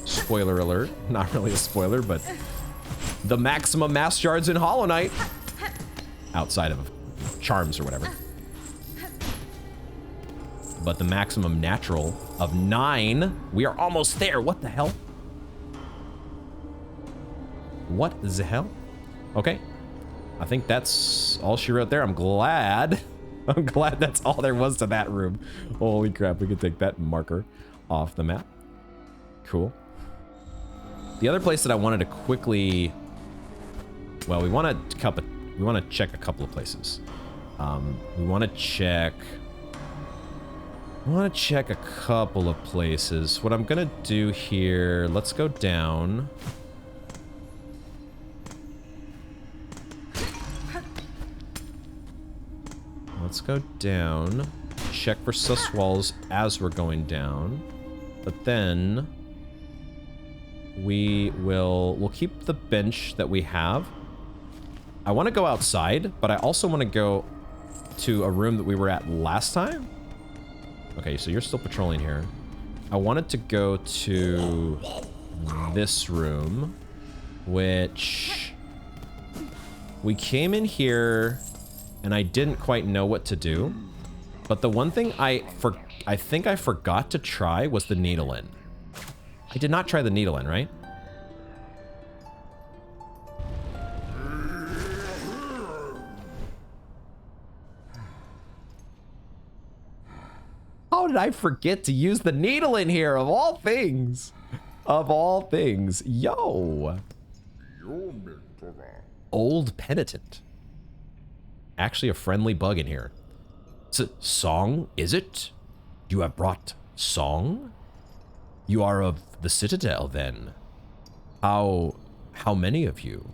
spoiler alert, not really a spoiler, but the maximum mass shards in Hollow Knight, outside of charms or whatever. But the maximum natural of 9, we are almost there. What the hell? What the hell? Okay, I think that's all she wrote there. I'm glad that's all there was to that room. Holy crap, we can take that marker off the map. Cool. The other place that I wanted to quickly... Well, we want to check a couple of places. We want to check a couple of places. What I'm going to do here... Let's go down... Let's go down, check for sus walls as we're going down, but then we'll keep the bench that we have. I want to go outside, but I also want to go to a room that we were at last time. Okay, so you're still patrolling here. I wanted to go to this room, which we came in here and I didn't quite know what to do. But the one thing I think I forgot to try was the needle in. I did not try the needle in, right? How did I forget to use the needle in here, of all things? Of all things. Yo. Old Penitent. Actually a friendly bug in here. Song, is it? You have brought Song? You are of the Citadel, then. How many of you?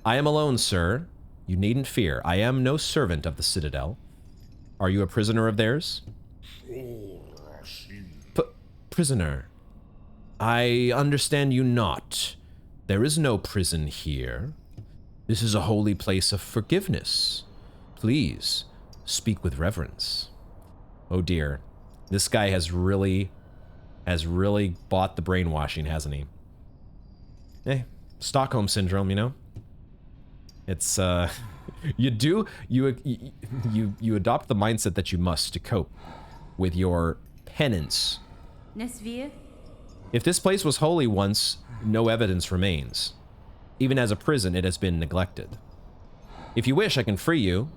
I am alone, sir. You needn't fear. I am no servant of the Citadel. Are you a prisoner of theirs? Prisoner. I understand you not. There is no prison here. This is a holy place of forgiveness. Please, speak with reverence. Oh dear. This guy has really bought the brainwashing, hasn't he? Stockholm Syndrome, you know? It's, You adopt the mindset that you must to cope with your penance. If this place was holy once, no evidence remains. Even as a prison, it has been neglected. If you wish, I can free you.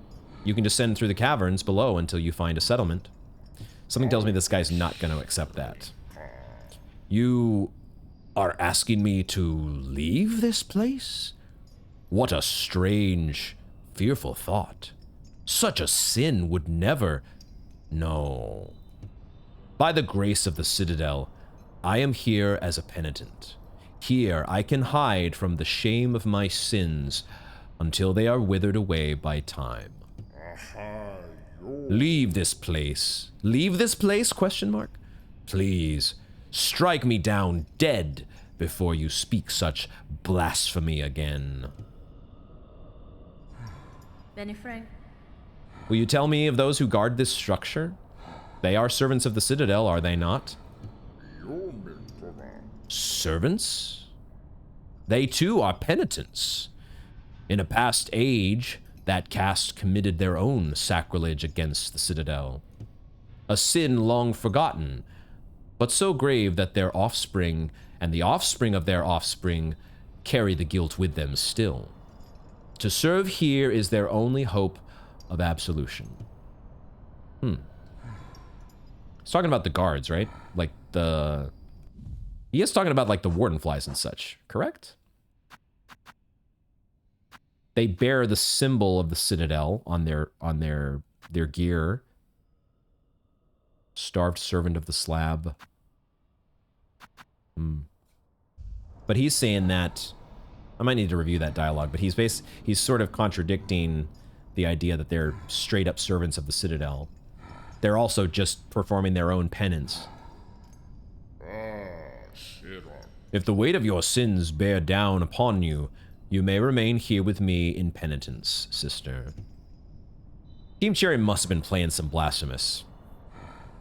You can descend through the caverns below until you find a settlement. Something tells me this guy's not going to accept that. You are asking me to leave this place? What a strange, fearful thought. Such a sin would never... No. By the grace of the Citadel, I am here as a penitent. Here I can hide from the shame of my sins until they are withered away by time. Leave this place. Leave this place? Question mark. Please, strike me down dead before you speak such blasphemy again. Benny Frank. Will you tell me of those who guard this structure? They are servants of the Citadel, are they not? Servants? They too are penitents. In a past age, that caste committed their own sacrilege against the Citadel. A sin long forgotten, but so grave that their offspring and the offspring of their offspring carry the guilt with them still. To serve here is their only hope of absolution. He's talking about the guards, right? Like the... He is talking about like the warden flies and such, correct? They bear the symbol of the Citadel on their gear. Starved servant of the slab. But he's saying that... I might need to review that dialogue, but he's sort of contradicting the idea that they're straight up servants of the Citadel. They're also just performing their own penance. If the weight of your sins bear down upon you, you may remain here with me in penitence, sister. Team Cherry must have been playing some blasphemous.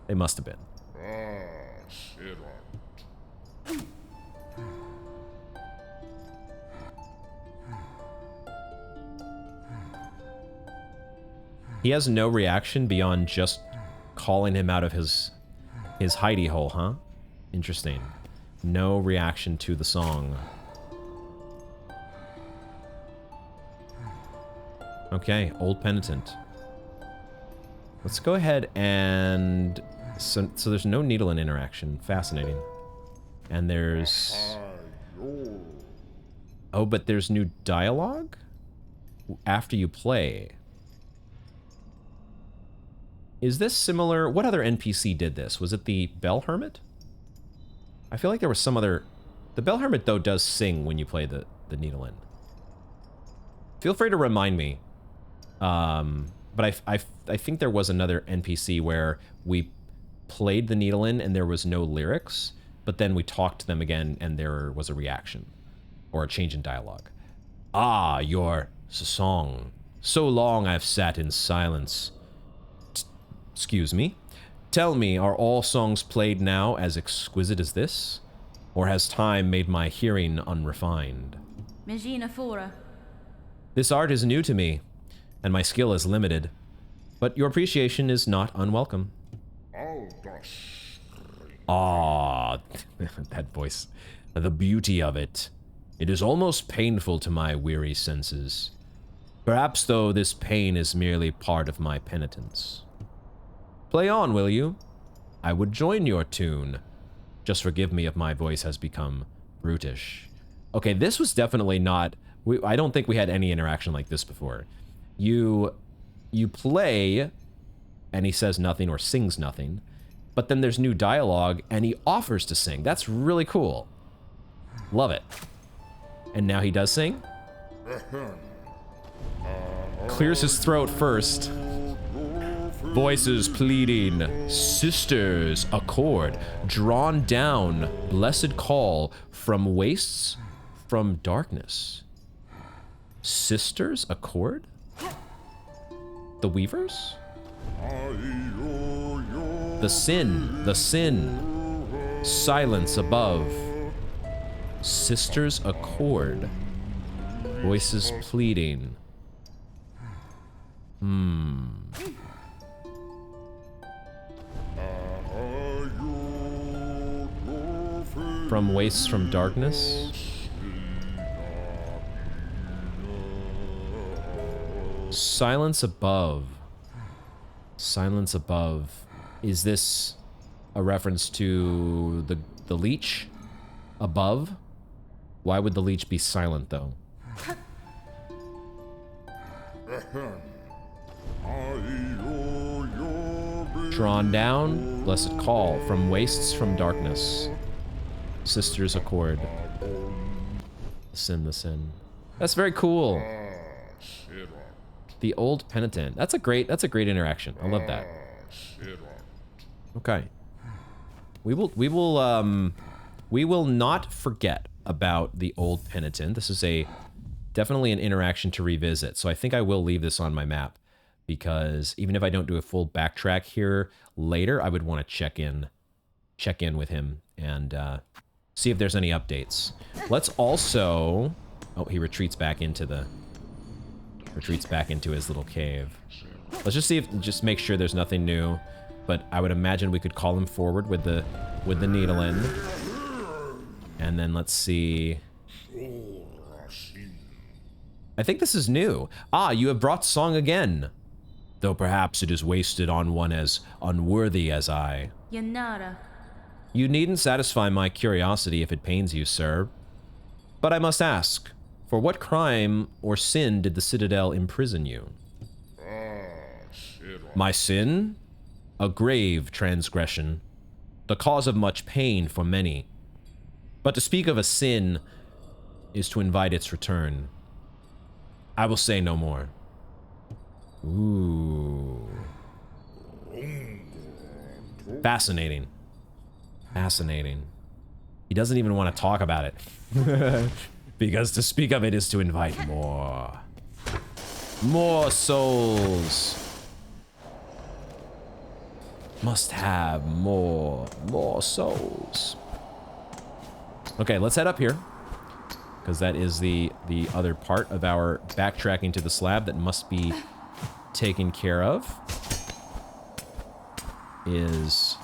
They must have been. He has no reaction beyond just calling him out of his hidey hole, huh? Interesting. No reaction to the song. Okay, old penitent. Let's go ahead and... So there's no Needle-in interaction. Fascinating. And there's... Oh, but there's new dialogue? After you play. Is this similar... What other NPC did this? Was it the Bell Hermit? I feel like there was some other... The Bell Hermit, though, does sing when you play the Needle-in. Feel free to remind me. But I think there was another NPC where we played the Needle-in and there was no lyrics, but then we talked to them again and there was a reaction. Or a change in dialogue. Ah, your song. So long I've sat in silence. Excuse me. Tell me, are all songs played now as exquisite as this? Or has time made my hearing unrefined? This art is new to me, and my skill is limited. But your appreciation is not unwelcome. Ah, that voice. The beauty of it. It is almost painful to my weary senses. Perhaps, though, this pain is merely part of my penitence. Play on, will you? I would join your tune. Just forgive me if my voice has become brutish. Okay, this was definitely not... I don't think we had any interaction like this before. You play, and he says nothing or sings nothing, but then there's new dialogue, and he offers to sing. That's really cool. Love it. And now he does sing? Clears his throat first. Voices pleading, sisters accord, drawn down, blessed call from wastes, from darkness. Sisters accord? The Weavers? The sin, silence above. Sisters accord, voices pleading. From wastes from darkness. Silence above. Silence above. Is this a reference to the leech above? Why would the leech be silent, though? Drawn down, blessed call, from wastes from darkness. Sisters accord. The sin. That's very cool. The old penitent. That's a great interaction. I love that. Okay. We will not forget about the old penitent. This is definitely an interaction to revisit. So I think I will leave this on my map, because even if I don't do a full backtrack here later, I would want to check in with him and see if there's any updates. Let's also... Oh, he retreats back into his little cave. Let's just make sure there's nothing new. But I would imagine we could call him forward with the needle end. And then let's see. I think this is new. Ah, you have brought song again. Though perhaps it is wasted on one as unworthy as I. Yanara. You needn't satisfy my curiosity if it pains you, sir. But I must ask, for what crime or sin did the Citadel imprison you? My sin? A grave transgression, the cause of much pain for many. But to speak of a sin is to invite its return. I will say no more. Ooh. Fascinating. Fascinating. He doesn't even want to talk about it. Because to speak of it is to invite more. More souls. Must have more souls. Okay, let's head up here. Because that is the other part of our backtracking to the slab that must be taken care of. Is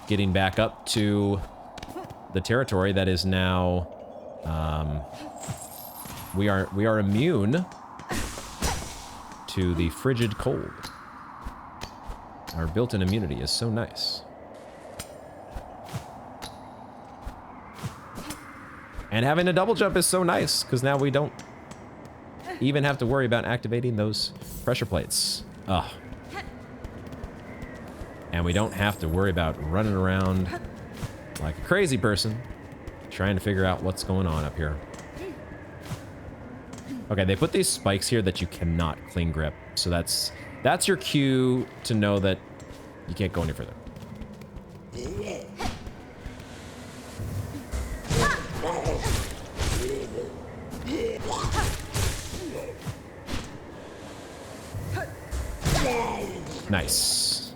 getting back up to the territory that is now we are immune to the frigid cold. Our built-in immunity is so nice. And having a double jump is so nice, because now we don't even have to worry about activating those pressure plates. Ugh. And we don't have to worry about running around like a crazy person trying to figure out what's going on up here. Okay, they put these spikes here that you cannot clean grip. So that's your cue to know that you can't go any further. Nice.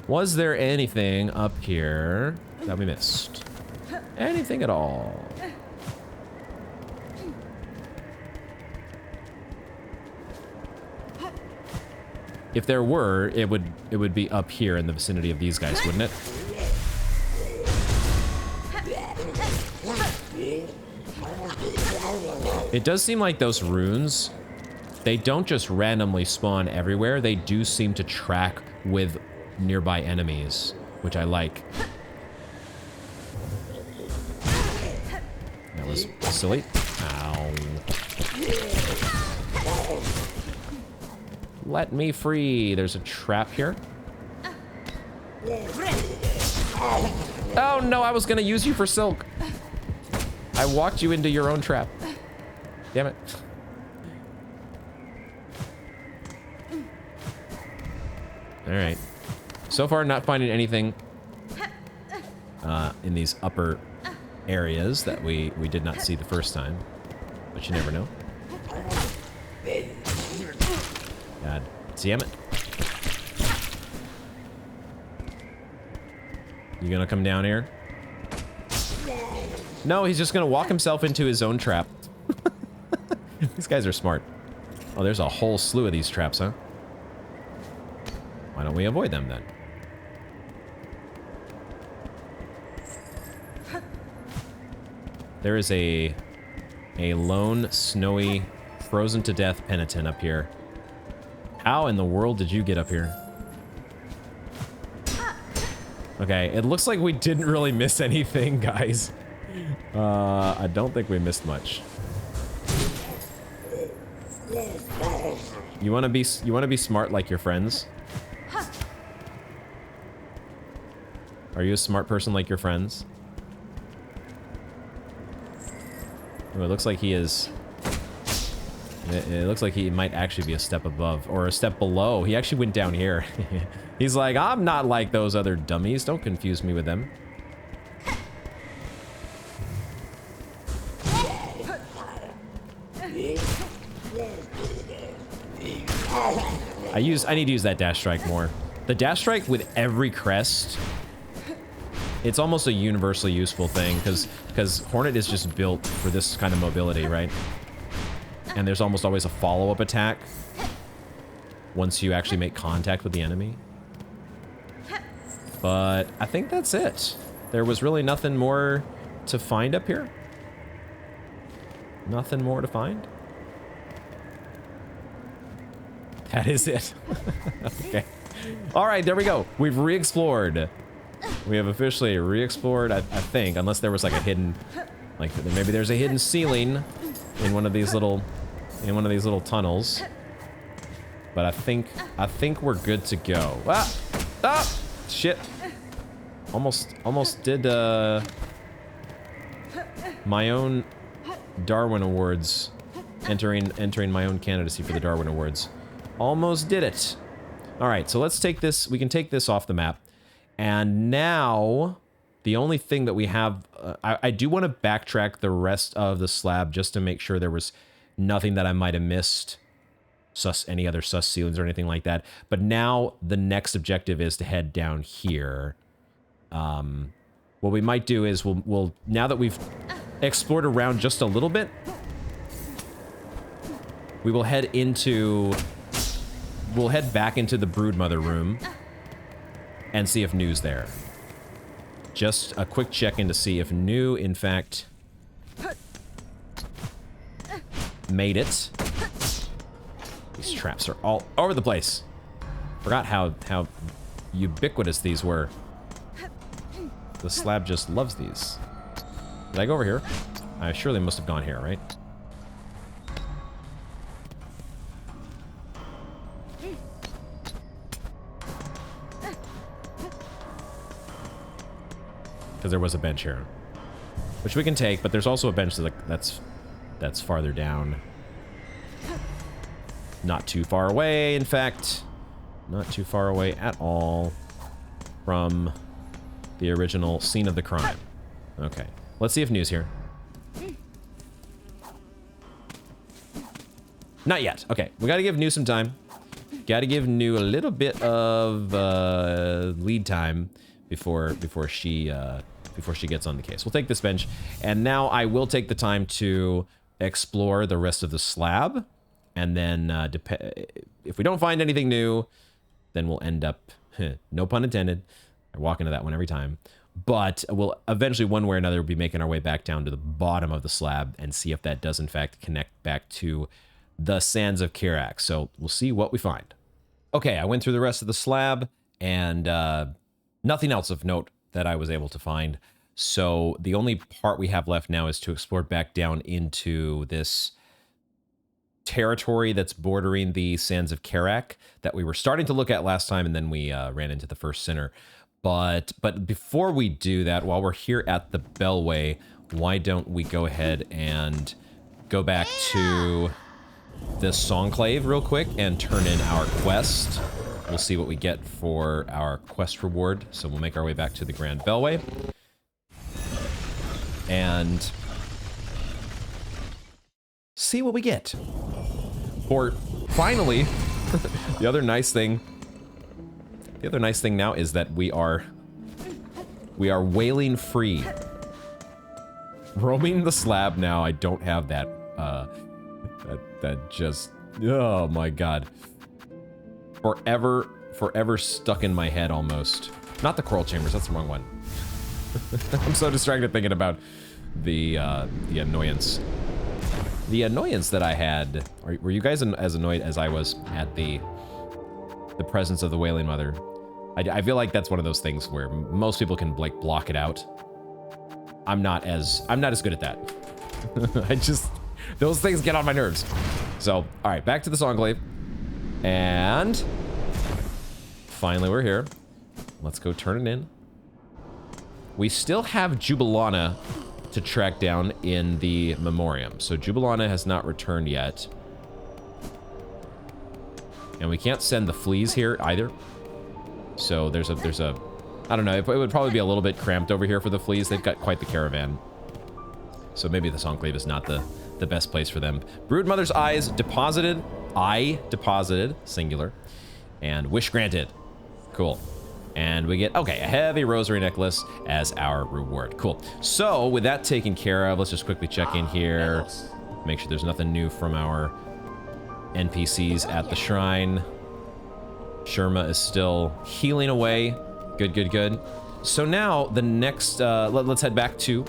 Was there anything up here that we missed? Anything at all? If there were, it would be up here in the vicinity of these guys, wouldn't it? It does seem like those runes, they don't just randomly spawn everywhere. They do seem to track with nearby enemies, which I like. That was silly. Ow. Let me free. There's a trap here. Oh no, I was gonna use you for silk. I walked you into your own trap. Damn it. Alright. So far, not finding anything in these upper areas that we did not see the first time. But you never know. God damn it. You gonna come down here? No, he's just gonna walk himself into his own trap. These guys are smart. Oh, there's a whole slew of these traps, huh? Why don't we avoid them then? There is a lone, snowy, frozen to death penitent up here. How in the world did you get up here? Okay, it looks like we didn't really miss anything, guys. I don't think we missed much. You wanna be smart like your friends? Are you a smart person like your friends? Oh, it looks like he is. It looks like he might actually be a step above or a step below. He actually went down here. He's like, I'm not like those other dummies. Don't confuse me with them. I need to use that dash strike more. The dash strike with every crest, it's almost a universally useful thing because Hornet is just built for this kind of mobility, right? And there's almost always a follow-up attack once you actually make contact with the enemy. But I think that's it. There was really nothing more to find up here. Nothing more to find. That is it. Okay. All right, there we go. We've re-explored. We have officially re-explored, I think, unless there was like a hidden, like maybe there's a hidden ceiling in one of these little, tunnels. But I think we're good to go. Ah, shit. Almost did my own Darwin Awards, entering my own candidacy for the Darwin Awards. Almost did it. All right, so let's take this. We can take this off the map. And now, the only thing that we have... I do want to backtrack the rest of the slab just to make sure there was nothing that I might have missed. Any other sus ceilings or anything like that. But now, the next objective is to head down here. What we might do is we'll now that we've explored around just a little bit, we will head into... We'll head back into the Broodmother room and see if New's there. Just a quick check-in to see if New, in fact, made it. These traps are all over the place. Forgot how ubiquitous these were. The slab just loves these. Did I go over here? I surely must have gone here, right? Because there was a bench here, which we can take, but there's also a bench that's farther down. Not too far away, in fact. Not too far away at all from the original scene of the crime. Okay, let's see if New's here. Not yet. Okay, we gotta give New some time. Gotta give New a little bit of lead time before she gets on the case. We'll take this bench, and now I will take the time to explore the rest of the slab, and then if we don't find anything new, then we'll end up, no pun intended, I walk into that one every time, but we'll eventually, one way or another, be making our way back down to the bottom of the slab and see if that does in fact connect back to the Sands of Kirak. So we'll see what we find. Okay, I went through the rest of the slab, and nothing else of note that I was able to find. So the only part we have left now is to explore back down into this territory that's bordering the Sands of Kirak that we were starting to look at last time, and then we ran into the first sinner. But before we do that, while we're here at the Bellway, why don't we go ahead and go back to this Songclave real quick and turn in our quest. We'll see what we get for our quest reward. So we'll make our way back to the Grand Bellway. And see what we get. Or finally, the other nice thing now is that we are whaling free. Roaming the slab now. I don't have that. That just... Oh my god. Forever stuck in my head almost. Not the coral chambers, that's the wrong one. I'm so distracted thinking about the annoyance. The annoyance that I had. Were you guys as annoyed as I was at the presence of the Wailing Mother? I feel like that's one of those things where most people can like block it out. I'm not as good at that. Those things get on my nerves. So, all right, back to this enclave. And finally we're here. Let's go turn it in. We still have Jubilana to track down in the Memoriam. So Jubilana has not returned yet. And we can't send the fleas here either. So there's a I don't know, it would probably be a little bit cramped over here for the fleas. They've got quite the caravan. So maybe this enclave is not the best place for them. Broodmother's eyes deposited. Eye deposited, singular. And wish granted. Cool. And we get, okay, a heavy rosary necklace as our reward. Cool. So with that taken care of, let's just quickly check in here. Make sure there's nothing new from our NPCs at the shrine. Sherma is still healing away. Good, good, good. So now the next, let's head back to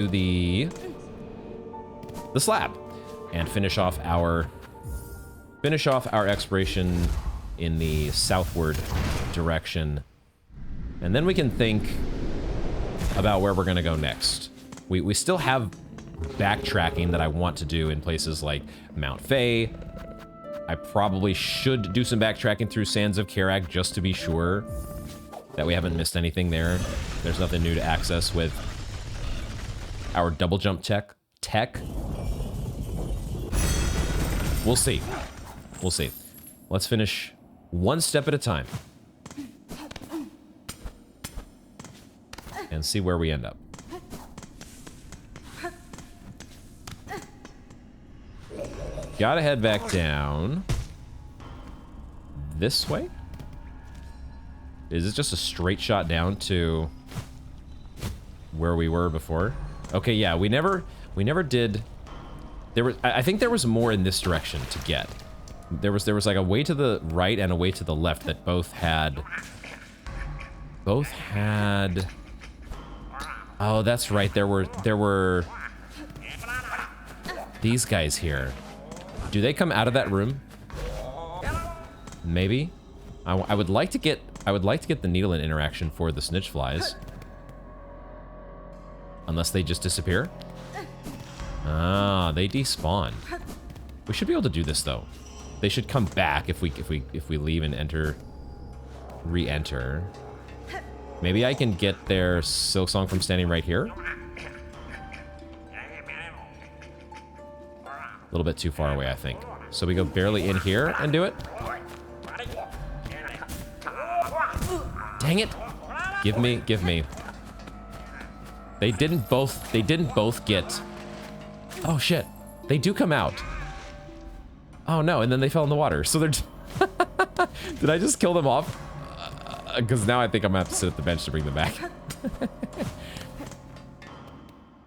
the slab and finish off our exploration in the southward direction. And then we can think about where we're gonna go next. We still have backtracking that I want to do in places like Mount Faye. I probably should do some backtracking through Sands of Karak just to be sure that we haven't missed anything there. There's nothing new to access with our double jump tech. We'll see. We'll see. Let's finish one step at a time. And see where we end up. Gotta head back down. This way? Is it just a straight shot down to where we were before? Okay, yeah, we never did. I think there was more in this direction to get. There was like a way to the right and a way to the left that both had. Oh, that's right. There were these guys here. Do they come out of that room? Maybe. I would like to get the Needlein interaction for the snitch flies. Unless they just disappear. Ah, they despawn. We should be able to do this though. They should come back if we leave and re-enter. Maybe I can get their Silksong from standing right here. A little bit too far away, I think. So we go barely in here and do it. Dang it! Give me. They didn't both get. Oh shit! They do come out. Oh no! And then they fell in the water. So they're. Did I just kill them off? Because now I think I'm gonna have to sit at the bench to bring them back.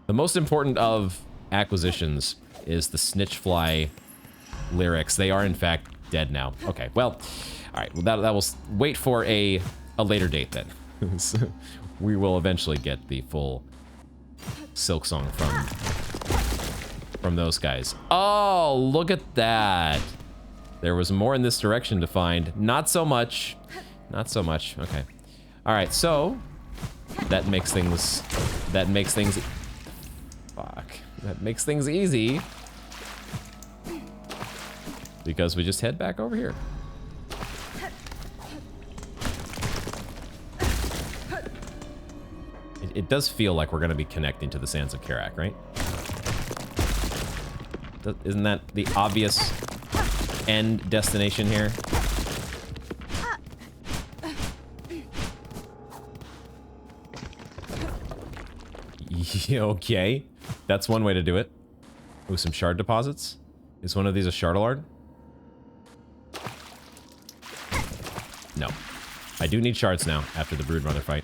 The most important of acquisitions is the snitchfly lyrics. They are in fact dead now. Okay, well, all right. Well, that will wait for a later date then. So we will eventually get the full Silksong from those guys. Oh, look at that. There was more in this direction to find. Not so much. Not so much. Okay. All right. So that makes things. Fuck. That makes things easy. Because we just head back over here. It does feel like we're going to be connecting to the Sands of Karak, right? Isn't that the obvious end destination here? Okay. That's one way to do it. Ooh, some shard deposits. Is one of these a shardalard? No. I do need shards now after the Broodmother fight.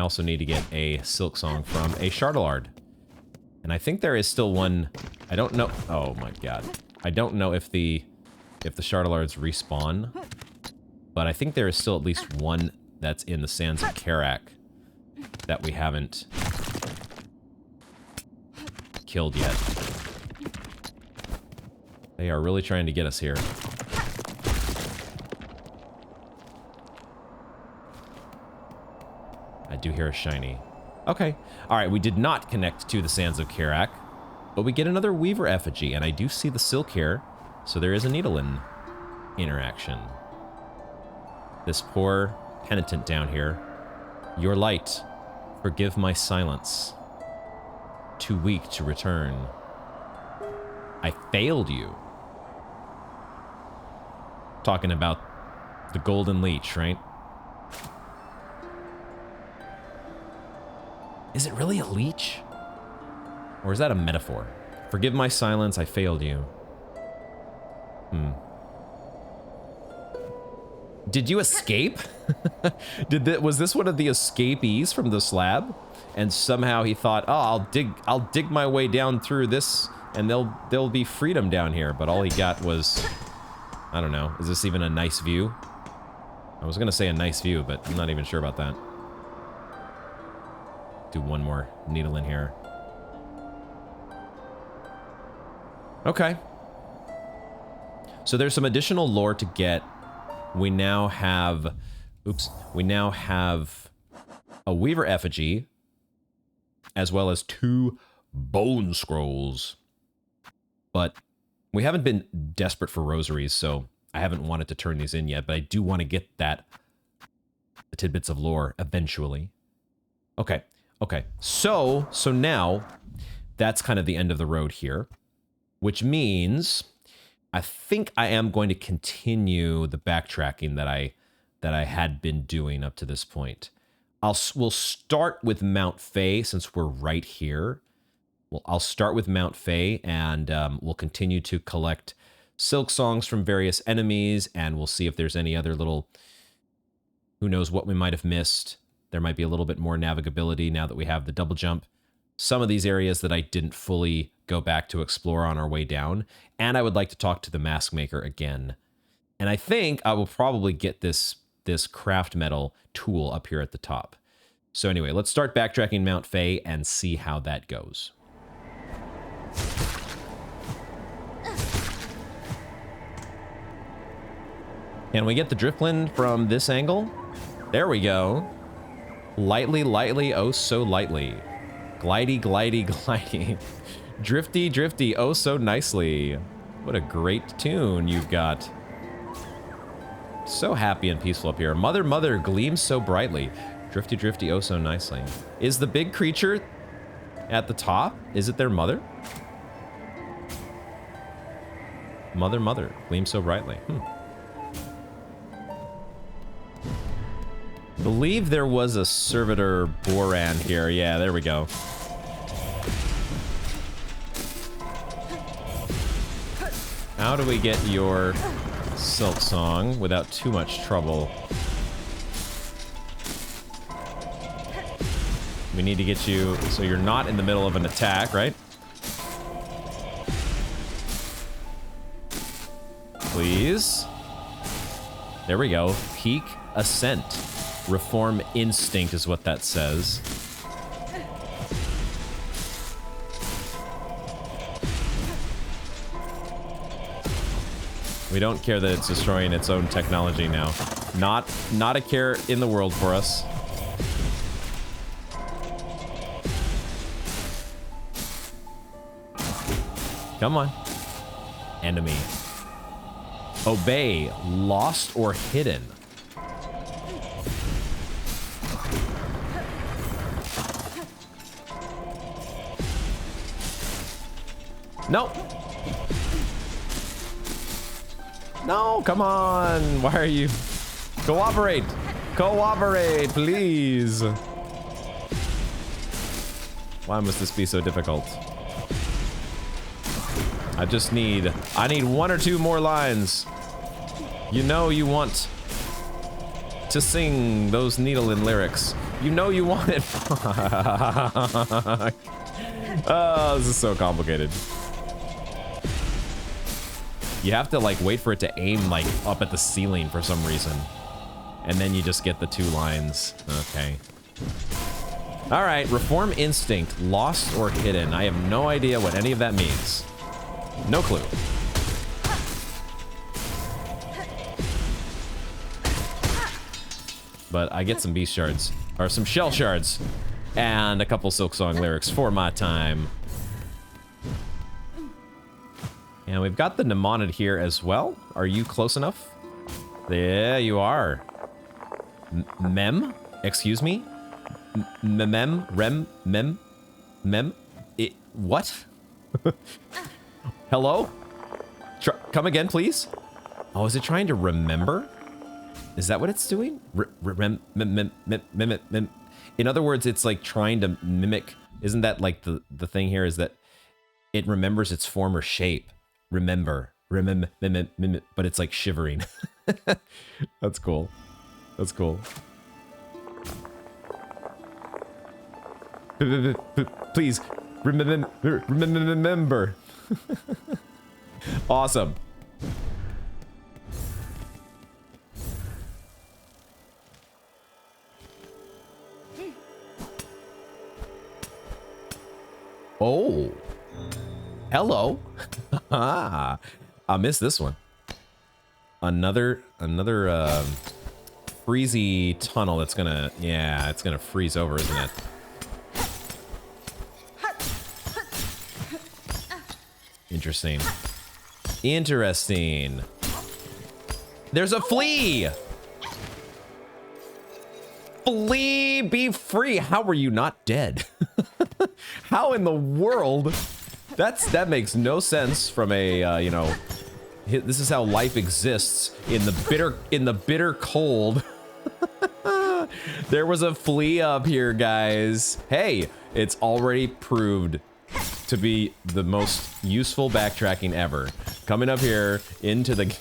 also need to get a Silksong from a Shardalard. And I think there is still one... I don't know... Oh my god. I don't know if the Chardalards respawn. But I think there is still at least one that's in the Sands of Karak that we haven't killed yet. They are really trying to get us here. I do hear a shiny. Okay. Alright, we did not connect to the Sands of Karak, but we get another Weaver effigy, and I do see the silk here, so there is a Needlin interaction. This poor penitent down here. Your light, forgive my silence. Too weak to return. I failed you. Talking about the golden leech, right? Is it really a leech? Or is that a metaphor? Forgive my silence, I failed you. Did you escape? Was this one of the escapees from the slab? And somehow he thought, oh, I'll dig my way down through this and there'll be freedom down here. But all he got was, I don't know, is this even a nice view? I was gonna say a nice view, but I'm not even sure about that. Do one more needle in here. Okay. So there's some additional lore to get. We now have... Oops. We now have a Weaver effigy, as well as 2 bone scrolls. But we haven't been desperate for rosaries, so I haven't wanted to turn these in yet, but I do want to get the tidbits of lore eventually. Okay. Okay, so now that's kind of the end of the road here, which means I think I am going to continue the backtracking that I had been doing up to this point. We'll start with Mount Fae since we're right here. Well, I'll start with Mount Fae and we'll continue to collect Silksongs from various enemies, and we'll see if there's any other little, who knows what we might have missed. There might be a little bit more navigability now that we have the double jump. Some of these areas that I didn't fully go back to explore on our way down. And I would like to talk to the mask maker again. And I think I will probably get this craft metal tool up here at the top. So anyway, let's start backtracking Mount Fae and see how that goes. Can we get the Driftlin from this angle? There we go. Lightly, lightly, oh so lightly. Glidey, glidey, glidey. Drifty, drifty, oh so nicely. What a great tune you've got. So happy and peaceful up here. Mother, mother, gleams so brightly. Drifty, drifty, oh so nicely. Is the big creature at the top? Is it their mother? Mother, mother, gleams so brightly. Believe there was a servitor Boran here. Yeah, there we go. How do we get your Silksong without too much trouble? We need to get you so you're not in the middle of an attack, right? Please. There we go. Peak Ascent. Reform Instinct is what that says. We don't care that it's destroying its own technology now. Not a care in the world for us. Come on. Enemy. Obey. Lost or hidden. No. No, come on. Why are you... Cooperate. Cooperate, please. Why must this be so difficult? I need 1 or 2 more lines. You know you want to sing those Needlin lyrics. You know you want it. Oh, this is so complicated. You have to like wait for it to aim like up at the ceiling for some reason. And then you just get the 2 lines. Okay. All right, reform instinct, lost or hidden. I have no idea what any of that means. No clue. But I get some beast shards, or some shell shards, and a couple Silksong lyrics for my time. And we've got the Mnemonid here as well. Are you close enough? There you are. Mem? Excuse me? Mem? Rem? Mem? Mem? What? Hello? Come again, please? Oh, is it trying to remember? Is that what it's doing? In other words, it's like trying to mimic. Isn't that like the thing here is that it remembers its former shape. Remember, but it's like shivering. That's cool. That's cool. Please, remember. Awesome. Oh. Hello. I missed this one. Another freezy tunnel that's gonna, yeah, it's gonna freeze over, isn't it? Interesting. Interesting. There's a flea! Flee, be free. How were you not dead? How in the world? That makes no sense from a, you know, this is how life exists in the bitter cold. There was a flea up here, guys. Hey, it's already proved to be the most useful backtracking ever. Coming up here into the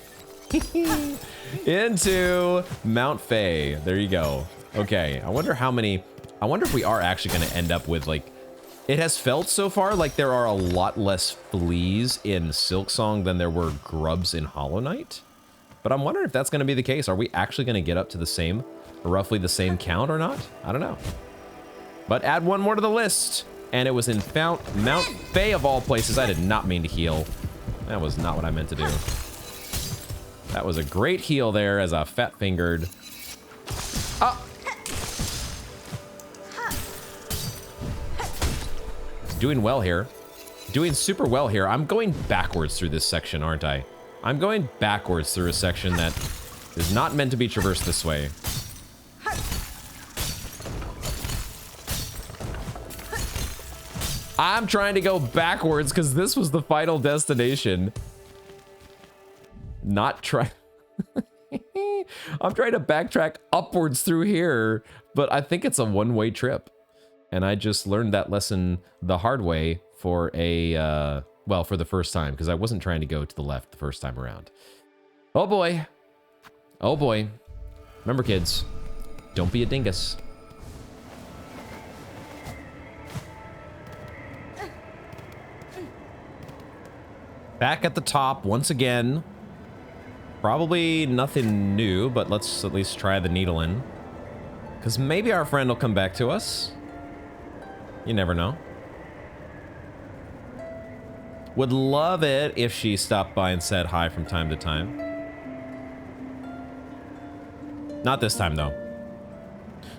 into Mount Fae. There you go. Okay, I wonder if we are actually going to end up with, like, it has felt so far like there are a lot less fleas in Silksong than there were grubs in Hollow Knight. But I'm wondering if that's going to be the case. Are we actually going to get up to the same, roughly the same count or not? I don't know. But add one more to the list. And it was in Mount Fae of all places. I did not mean to heal. That was not what I meant to do. That was a great heal there as a fat-fingered. Oh! Doing well here. Doing super well here. I'm going backwards through this section, aren't I? I'm going backwards through a section that is not meant to be traversed this way. I'm trying to go backwards because this was the final destination. Not try. I'm trying to backtrack upwards through here, but I think it's a one-way trip. And I just learned that lesson the hard way for a, well, for the first time, because I wasn't trying to go to the left the first time around. Oh boy. Oh boy. Remember, kids, don't be a dingus. Back at the top once again. Probably nothing new, but let's at least try the needle in. Because maybe our friend will come back to us. You never know. Would love it if she stopped by and said hi from time to time. Not this time, though.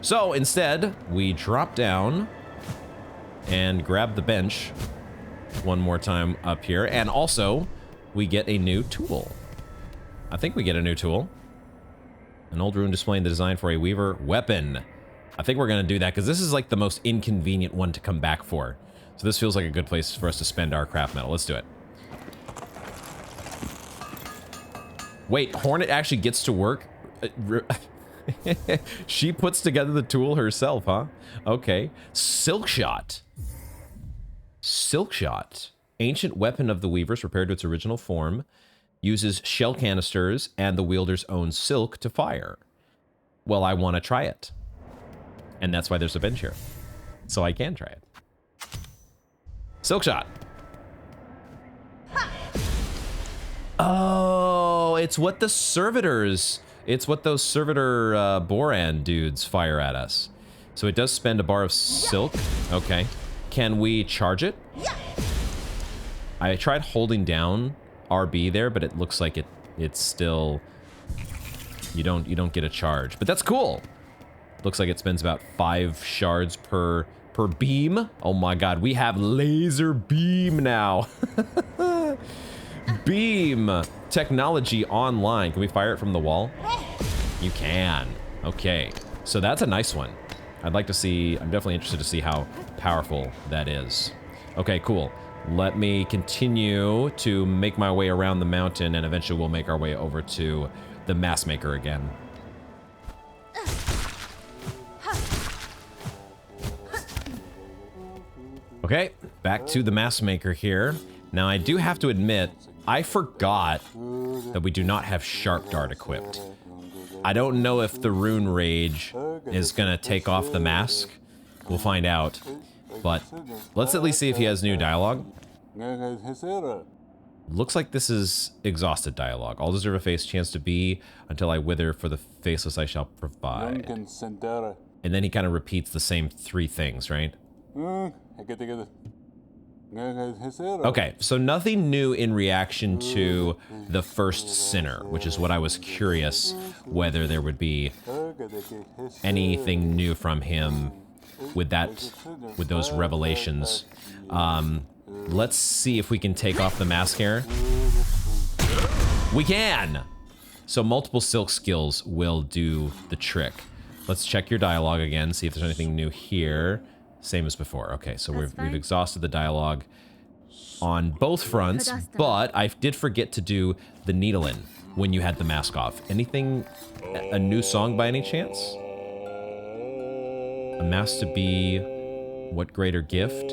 So instead, we drop down and grab the bench one more time up here. And also, we get a new tool. I think we get a new tool. An old rune displaying the design for a weaver weapon. I think we're going to do that because this is like the most inconvenient one to come back for. So this feels like a good place for us to spend our craft metal. Let's do it. Wait, Hornet actually gets to work? She puts together the tool herself, huh? Okay. Silkshot. Silkshot. Ancient weapon of the weavers repaired to its original form. Uses shell canisters and the wielder's own silk to fire. Well, I want to try it. And that's why there's a bench here. So I can try it. Silk shot. Oh, it's what the servitors, it's what those servitor Boran dudes fire at us. So it does spend a bar of silk. Okay. Can we charge it? I tried holding down RB there, but it looks like it's still, you don't get a charge. But that's cool. Looks like it spends about 5 shards per beam. Oh my god, we have laser beam now. Beam technology online. Can we fire it from the wall? You can. Okay, so that's a nice one. I'd like to see, I'm definitely interested to see how powerful that is. Okay, cool. Let me continue to make my way around the mountain, and eventually we'll make our way over to the mass maker again. Okay, back to the mass maker here. Now I do have to admit, I forgot that we do not have Sharp Dart equipped. I don't know if the Rune Rage is gonna take off the mask. We'll find out. But let's at least see if he has new dialogue. Looks like this is exhausted dialogue. All deserve a face chance to be until I wither, for the faceless I shall provide. And then he kind of repeats the same 3 things, right? Okay, so nothing new in reaction to the first sinner, which is what I was curious whether there would be anything new from him with those revelations. Let's see if we can take off the mask here. We can! So multiple silk skills will do the trick. Let's check your dialogue again, see if there's anything new here. Same as before. Okay, so we've exhausted the dialogue on both fronts, but I did forget to do the needle-in when you had the mask off. Anything, a new song by any chance? A mask to be, what greater gift?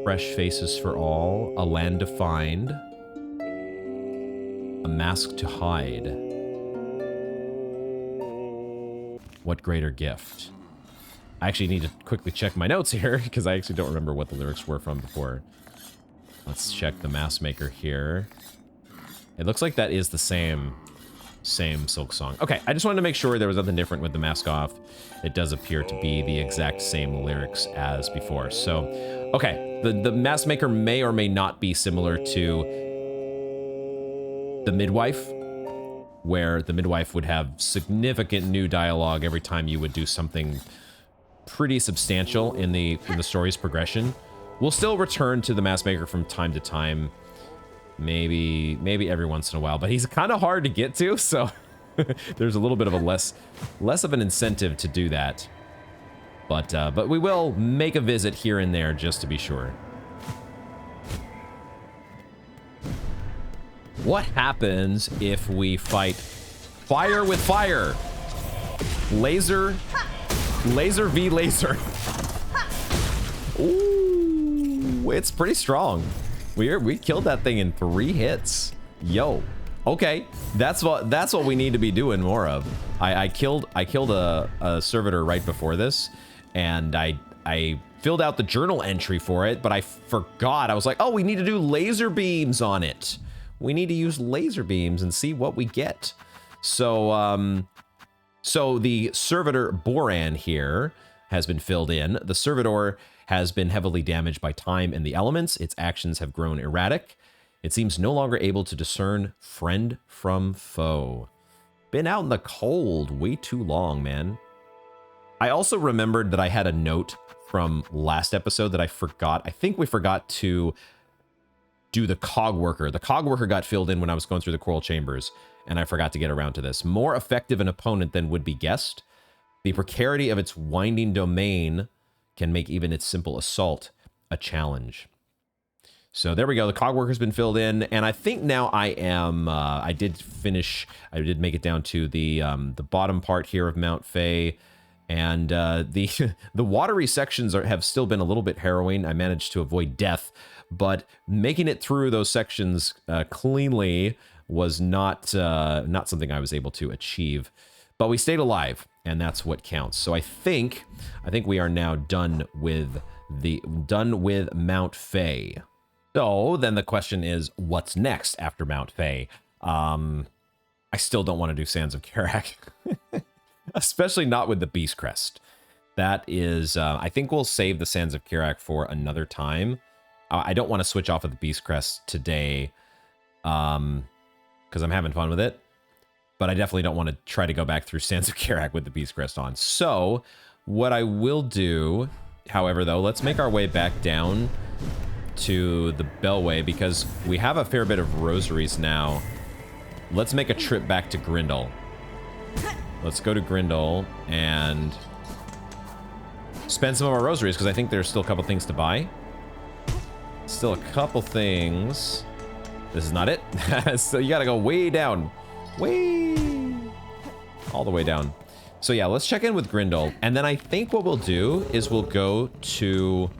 Fresh faces for all, a land to find, a mask to hide. What greater gift? I actually need to quickly check my notes here because I actually don't remember what the lyrics were from before. Let's check the mask maker here. It looks like that is the same Silksong. Okay, I just wanted to make sure there was nothing different with the mask off. It does appear to be the exact same lyrics as before. So, okay, the mask maker may or may not be similar to the midwife, where the midwife would have significant new dialogue every time you would do something pretty substantial in the story's progression. We'll still return to the mask maker from time to time, maybe every once in a while, but he's kind of hard to get to, so there's a little bit of a less of an incentive to do that. But we will make a visit here and there just to be sure. What happens if we fight fire with fire? Laser v laser. Ooh, it's pretty strong. We killed that thing in 3 hits. Yo. Okay, that's what we need to be doing more of. I killed a servitor right before this, and I filled out the journal entry for it, but I forgot. I was like, oh, we need to do laser beams on it. We need to use laser beams and see what we get. So so the servitor Boran here has been filled in. The servitor has been heavily damaged by time and the elements. Its actions have grown erratic. It seems no longer able to discern friend from foe. Been out in the cold way too long, man. I also remembered that I had a note from last episode that I forgot. I think we forgot to do the cog worker. The cog worker got filled in when I was going through the coral chambers, and I forgot to get around to this. More effective an opponent than would be guessed. The precarity of its winding domain can make even its simple assault a challenge. So there we go. The cog worker's been filled in, and I think now I am. I did make it down to the bottom part here of Mount Fay, and the watery sections have still been a little bit harrowing. I managed to avoid death, but making it through those sections cleanly was not something I was able to achieve. But we stayed alive, and that's what counts. So I think we are now done with Mount Fae. So then the question is, what's next after Mount Fae? I still don't want to do Sands of Karak, especially not with the Beast Crest. That is, I think we'll save the Sands of Karak for another time. I don't want to switch off of the Beast Crest today, because I'm having fun with it. But I definitely don't want to try to go back through Sands of Karak with the Beast Crest on. So what I will do, however, though, let's make our way back down to the Bellway, because we have a fair bit of rosaries now. Let's make a trip back to Grindel. Let's go to Grindel and spend some of our rosaries, because I think there's still a couple things to buy. Still a couple things. This is not it. So you gotta go way down. Way all the way down. So yeah, let's check in with Grindel, and then I think what we'll do is we'll go to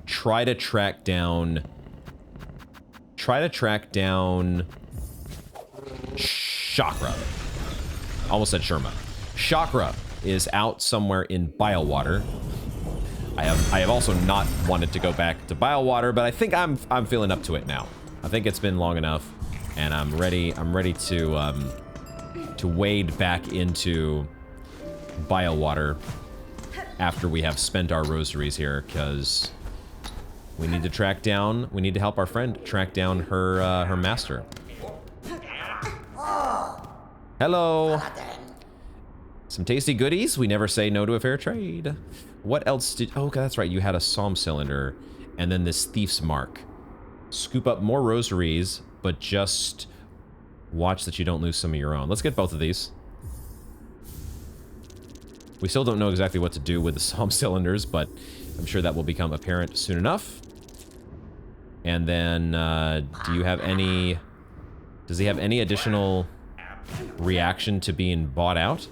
try to track down Chakra. Almost said Sherma. Chakra is out somewhere in Bilewater. I have also not wanted to go back to Bilewater, but I think I'm feeling up to it now. I think it's been long enough, and I'm ready to wade back into Bilewater after we have spent our rosaries here, because we need to help our friend track down her master. Hello. Some tasty goodies. We never say no to a fair trade. What else did... Oh, that's right. You had a psalm cylinder and then this thief's mark. Scoop up more rosaries, but just watch that you don't lose some of your own. Let's get both of these. We still don't know exactly what to do with the psalm cylinders, but I'm sure that will become apparent soon enough. And then, do you have any... Does he have any additional reaction to being bought out?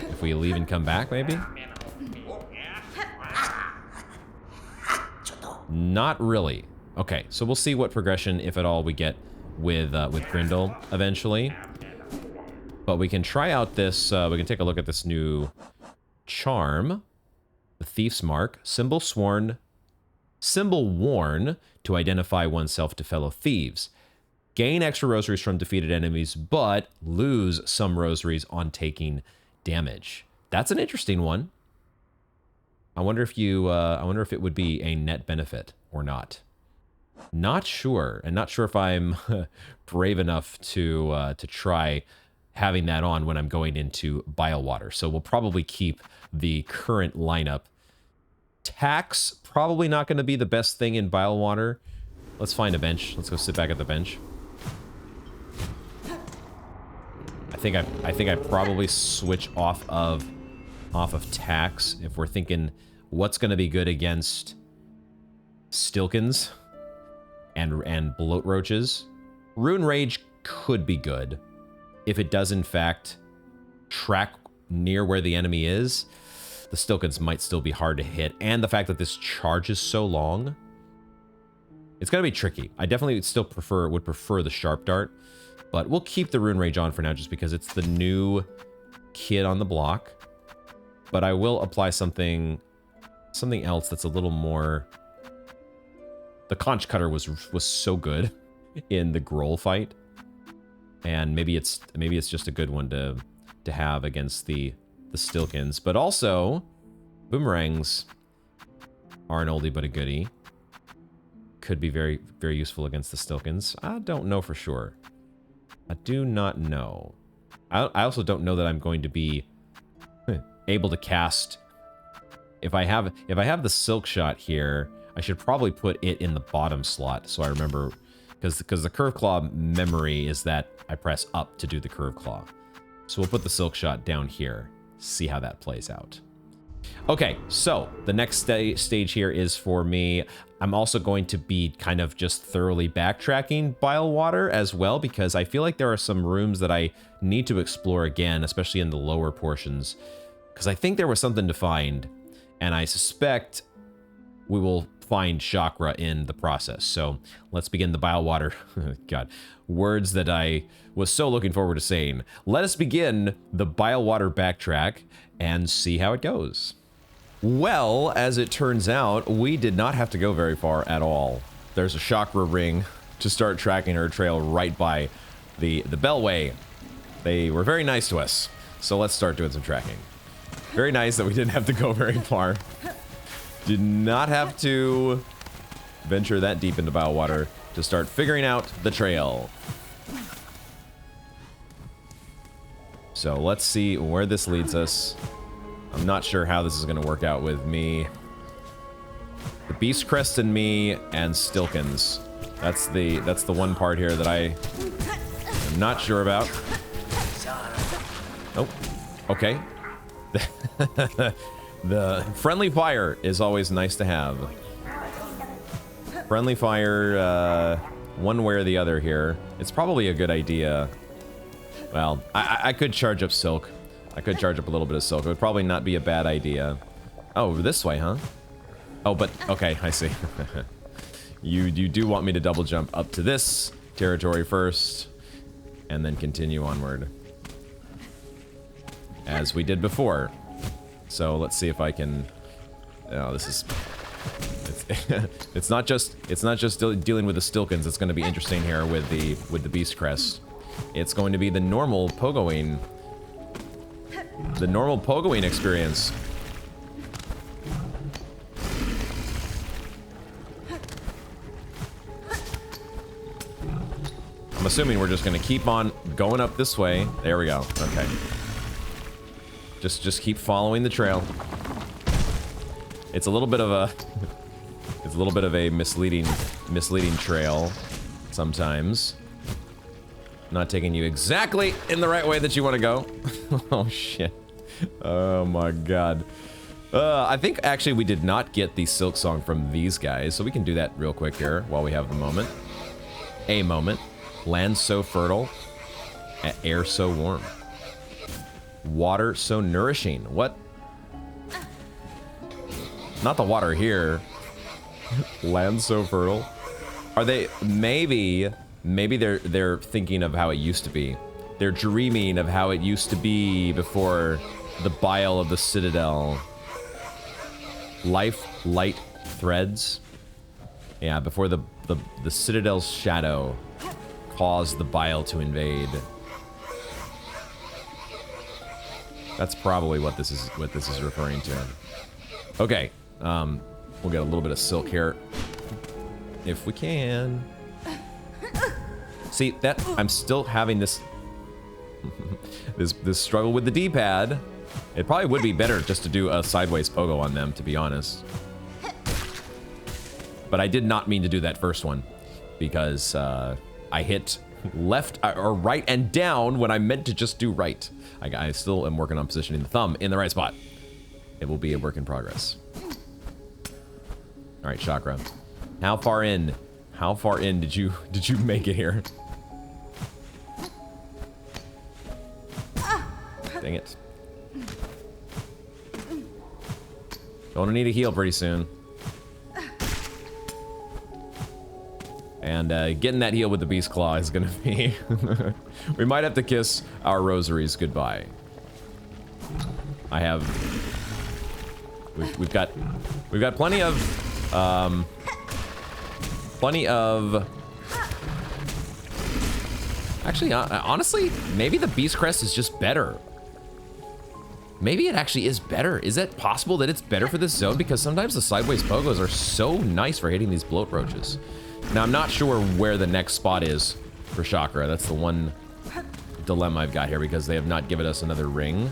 If we leave and come back, maybe? Not really. Okay, so we'll see what progression, if at all, we get with Grindel eventually. But we can try out this, we can take a look at this new charm. The Thief's Mark. Symbol worn to identify oneself to fellow thieves. Gain extra rosaries from defeated enemies, but lose some rosaries on taking damage. That's an interesting one. I wonder if it would be a net benefit or not. Not sure, and not sure if I'm brave enough to try having that on when I'm going into Bilewater. So we'll probably keep the current lineup. Tax, probably not going to be the best thing in Bilewater. Let's find a bench. Let's go sit back at the bench. I think I probably switch off of tax if we're thinking what's going to be good against Stilkins and bloat roaches. Rune Rage could be good if it does in fact track near where the enemy is. The Stilkins might still be hard to hit, and the fact that this charge is so long, it's gonna be tricky. I definitely would prefer the Sharp Dart, but we'll keep the Rune Rage on for now just because it's the new kid on the block. But I will apply something else that's a little more... The Conch Cutter was so good in the Groll fight, and maybe it's just a good one to have against the Stilkins. But also, boomerangs are an oldie but a goodie. Could be very, very useful against the Stilkins. I don't know for sure. I do not know. I also don't know that I'm going to be able to cast... If I have the Silk Shot here, I should probably put it in the bottom slot so I remember, because the Curve Claw memory is that I press up to do the Curve Claw. So we'll put the Silk Shot down here, see how that plays out. Okay, so the next stage here is for me. I'm also going to be kind of just thoroughly backtracking Bilewater as well, because I feel like there are some rooms that I need to explore again, especially in the lower portions, because I think there was something to find, and I suspect we will find chakra in the process. So let's begin the bile water. God, words that I was so looking forward to saying. Let us begin the bile water backtrack and see how it goes. Well, as it turns out, we did not have to go very far at all. There's a chakra ring to start tracking our trail right by the bellway. They were very nice to us. So let's start doing some tracking. Very nice that we didn't have to go very far. Did not have to venture that deep into bile water to start figuring out the trail. So let's see where this leads us. I'm not sure how this is going to work out with me. The Beast Crest and me and Stilkins. That's the one part here that I am not sure about. Oh, okay. The friendly fire is always nice to have. Friendly fire, one way or the other here. It's probably a good idea. Well, I could charge up Silk. I could charge up a little bit of Silk. It would probably not be a bad idea. Oh, this way, huh? Oh, but, okay, I see. You do want me to double jump up to this territory first, and then continue onward. As we did before. So let's see if I can... Oh, this is... It's not just dealing with the Stilkins. It's going to be interesting here with the Beast Crest. It's going to be the normal pogoing. The normal pogoing experience. I'm assuming we're just going to keep on going up this way. There we go. Okay. Just keep following the trail. It's a little bit of a misleading trail sometimes. Not taking you exactly in the right way that you want to go. Oh shit. Oh my god. I think actually we did not get the Silksong from these guys, so we can do that real quick here while we have the moment. A moment. Land so fertile, air so warm. Water so nourishing. What? Not the water here. Land so fertile. Are they maybe they're thinking of how it used to be. They're dreaming of how it used to be before the bile of the Citadel. Life, light, threads. Yeah, before the Citadel's shadow caused the bile to invade. That's probably what this is referring to. Okay, we'll get a little bit of Silk here, if we can. See that I'm still having this this struggle with the D-pad. It probably would be better just to do a sideways pogo on them, to be honest. But I did not mean to do that first one because I hit left or right and down when I meant to just do right. I still am working on positioning the thumb in the right spot. It will be a work in progress. All right, Chakra. How far in? How far in did you make it here? Dang it. Gonna need a heal pretty soon. And getting that heal with the Beast Claw is gonna be... We might have to kiss our rosaries goodbye. I have... We've got plenty of... Actually, honestly, maybe the Beast Crest is just better. Maybe it actually is better. Is it possible that it's better for this zone? Because sometimes the sideways pogos are so nice for hitting these bloat roaches. Now, I'm not sure where the next spot is for Chakra. That's the one dilemma I've got here, because they have not given us another ring.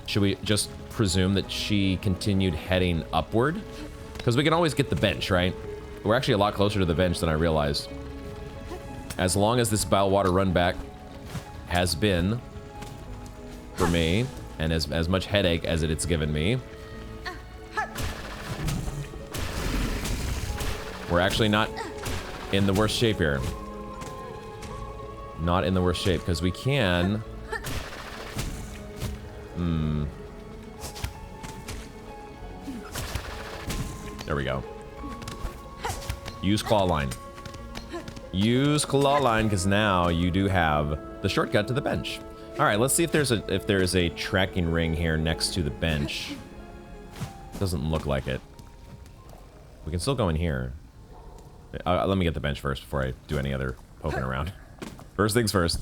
Should we just presume that she continued heading upward? Because we can always get the bench, right? We're actually a lot closer to the bench than I realized. As long as this bile water run back has been for me, and as much headache as it's given me, we're actually not in the worst shape here. Not in the worst shape, because we can... There we go. Use claw line. Use claw line, because now you do have the shortcut to the bench. All right, let's see if there is a tracking ring here next to the bench. Doesn't look like it. We can still go in here. Let me get the bench first before I do any other poking around. First things first.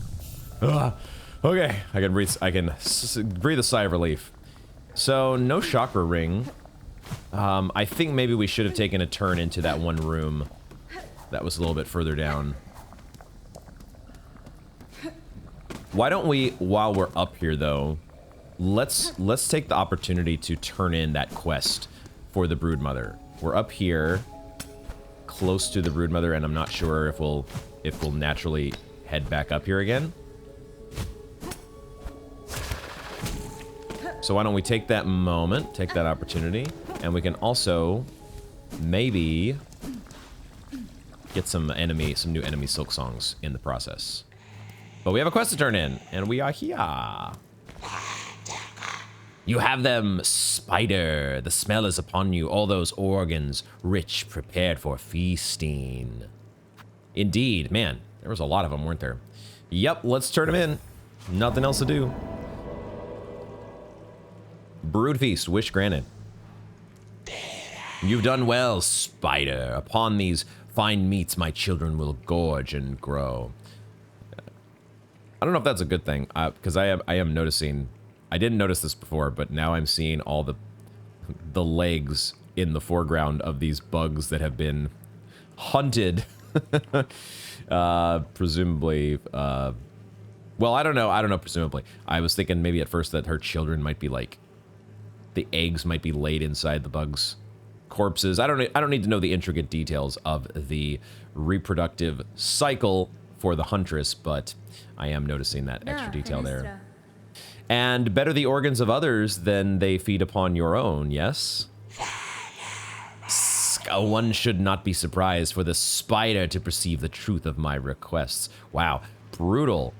Ugh. Okay, I can breathe a sigh of relief. So no chakra ring. I think maybe we should have taken a turn into that one room that was a little bit further down. Why don't we, while we're up here though, let's take the opportunity to turn in that quest for the Broodmother. We're up here, close to the Broodmother, and I'm not sure if we'll naturally head back up here again. So why don't we take that moment, take that opportunity, and we can also maybe get some new enemy Silksongs in the process. But we have a quest to turn in, and we are here. You have them, spider. The smell is upon you. All those organs, rich, prepared for feasting. Indeed, man, there was a lot of them, weren't there? Yep, let's turn them in. Nothing else to do. Brood feast, wish granted. You've done well, spider. Upon these fine meats, my children will gorge and grow. I don't know if that's a good thing, because I am noticing. I didn't notice this before, but now I'm seeing all the legs in the foreground of these bugs that have been hunted. Presumably, well, I don't know, presumably. I was thinking maybe at first that her children might be like, the eggs might be laid inside the bugs' corpses. I don't need to know the intricate details of the reproductive cycle for the huntress, but I am noticing that extra detail there. And better the organs of others than they feed upon your own, yes? One should not be surprised for the spider to perceive the truth of my requests. Wow, brutal.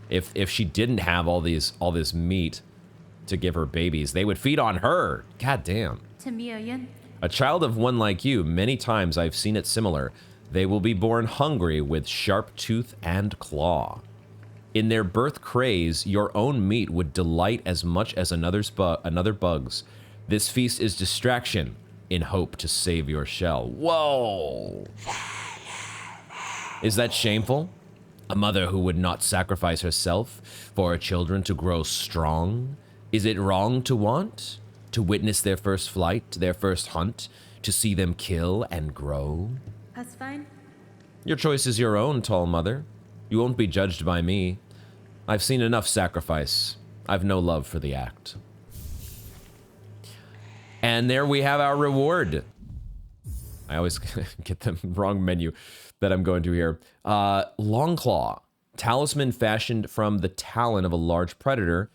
If she didn't have all this meat to give her babies, they would feed on her. God damn. A child of one like you, many times I've seen it similar. They will be born hungry with sharp tooth and claw. In their birth craze, your own meat would delight as much as another bug's. This feast is distraction in hope to save your shell. Whoa! Is that shameful? A mother who would not sacrifice herself for her children to grow strong? Is it wrong to want? To witness their first flight, their first hunt, to see them kill and grow? That's fine. Your choice is your own, tall mother. You won't be judged by me. I've seen enough sacrifice. I've no love for the act. And there we have our reward. I always get the wrong menu that I'm going to here. Longclaw. Talisman fashioned from the talon of a large predator.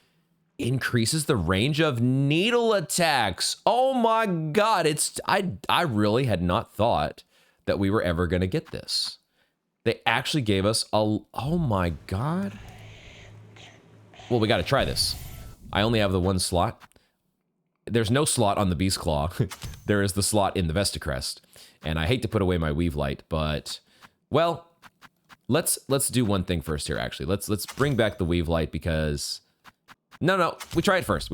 Increases the range of needle attacks. Oh my god, I really had not thought that we were ever going to get this. They actually gave us a, oh my god. Well, we got to try this. I only have the one slot. There's no slot on the Beast Claw. There is the slot in the Vesticrest. And I hate to put away my Weave Light, but, well, let's do one thing first here, actually. Let's bring back the Weave Light because... No, we try it first.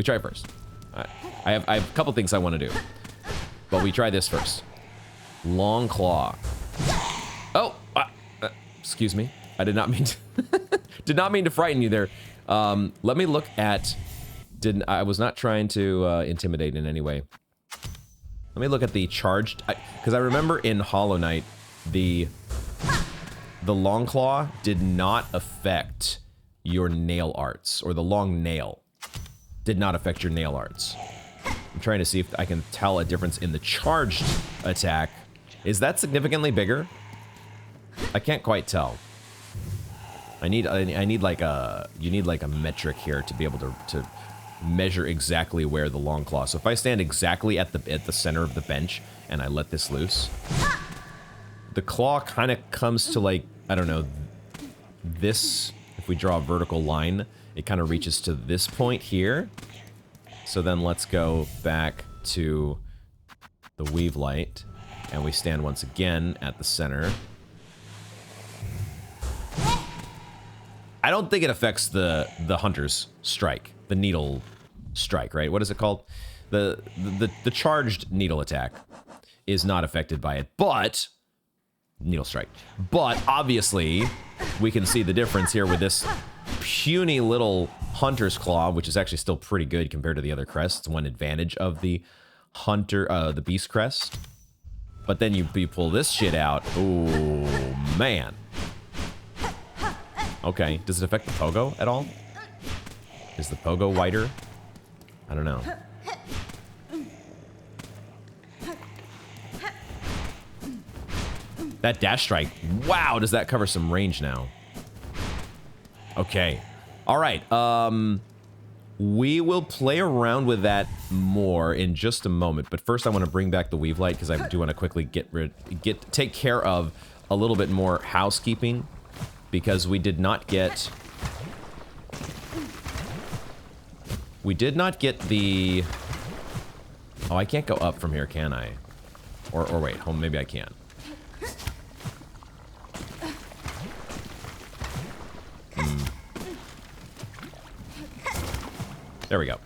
I have a couple things I want to do. But we try this first. Long Claw. Oh, excuse me. I did not mean to did not mean to frighten you there. Let me look at I was not trying to intimidate in any way. Let me look at the charged, because I remember in Hollow Knight the Long Claw did not affect your nail arts, or the long nail did not affect your nail arts. I'm trying to see if I can tell a difference in the charged attack. Is that significantly bigger? I can't quite tell. I need like a, you need like a metric here to be able to measure exactly where the long claw. So if I stand exactly at the center of the bench and I let this loose, the claw kind of comes to, like, I don't know, this. If we draw a vertical line, it kind of reaches to this point here. So then let's go back to the Weave Light. And we stand once again at the center. I don't think it affects the hunter's strike, the needle strike, right? What is it called? The charged needle attack is not affected by it, but needle strike. But obviously, we can see the difference here with this puny little hunter's claw, which is actually still pretty good compared to the other crests. It's one advantage of the hunter, the beast crest. But then you pull this shit out. Oh man. Okay, does it affect the pogo at all? Is the pogo wider? I don't know. That dash strike. Wow, does that cover some range now? Okay. All right. We will play around with that more in just a moment. But first, I want to bring back the weave light because I do want to quickly take care of a little bit more housekeeping because we did not get the. Oh, I can't go up from here, can I? Or wait, maybe I can. There we go.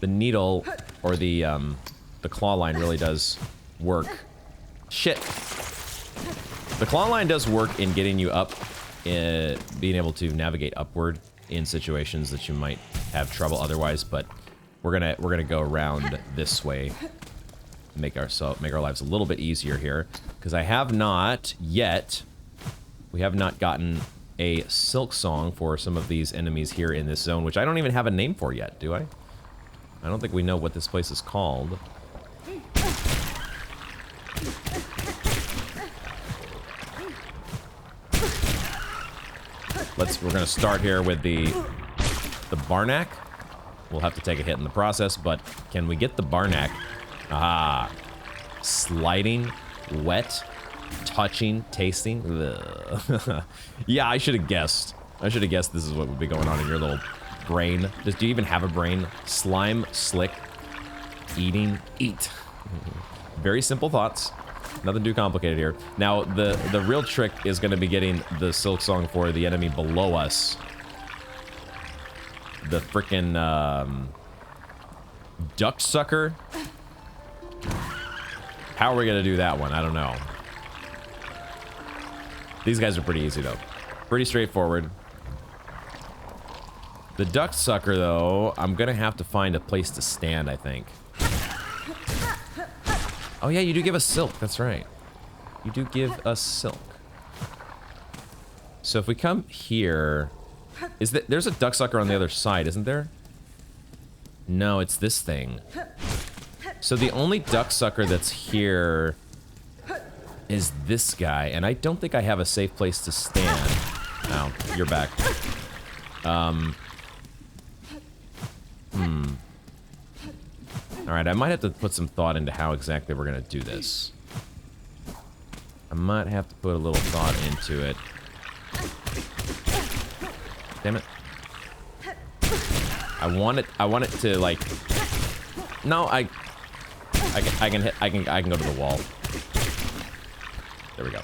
The needle or the claw line really does work. Shit. The claw line does work in getting you up, being able to navigate upward in situations that you might have trouble otherwise. But we're gonna go around this way, make our lives a little bit easier here, because I have not yet. We have not gotten a Silksong for some of these enemies here in this zone, which I don't even have a name for yet, do I? I don't think we know what this place is called. We're gonna start here with the Barnack. We'll have to take a hit in the process, but can we get the Barnack? Ah, sliding, wet, touching, tasting. Yeah, I should have guessed. I should have guessed this is what would be going on in your little brain. Do you even have a brain? Slime, slick, eating, eat. Very simple thoughts. Nothing too complicated here. Now, the real trick is going to be getting the Silksong for the enemy below us. The frickin' duck sucker. How are we going to do that one? I don't know. These guys are pretty easy, though. Pretty straightforward. The duck sucker, though, I'm going to have to find a place to stand, I think. Oh, yeah, you do give us silk. That's right. You do give us silk. So if we come here... There's a duck sucker on the other side, isn't there? No, it's this thing. So the only duck sucker that's here... is this guy, and I don't think I have a safe place to stand. Oh, you're back. Alright, I might have to put some thought into how exactly we're gonna do this. I might have to put a little thought into it. Damn it. I want it to, like... No, I can go to the wall. There we go.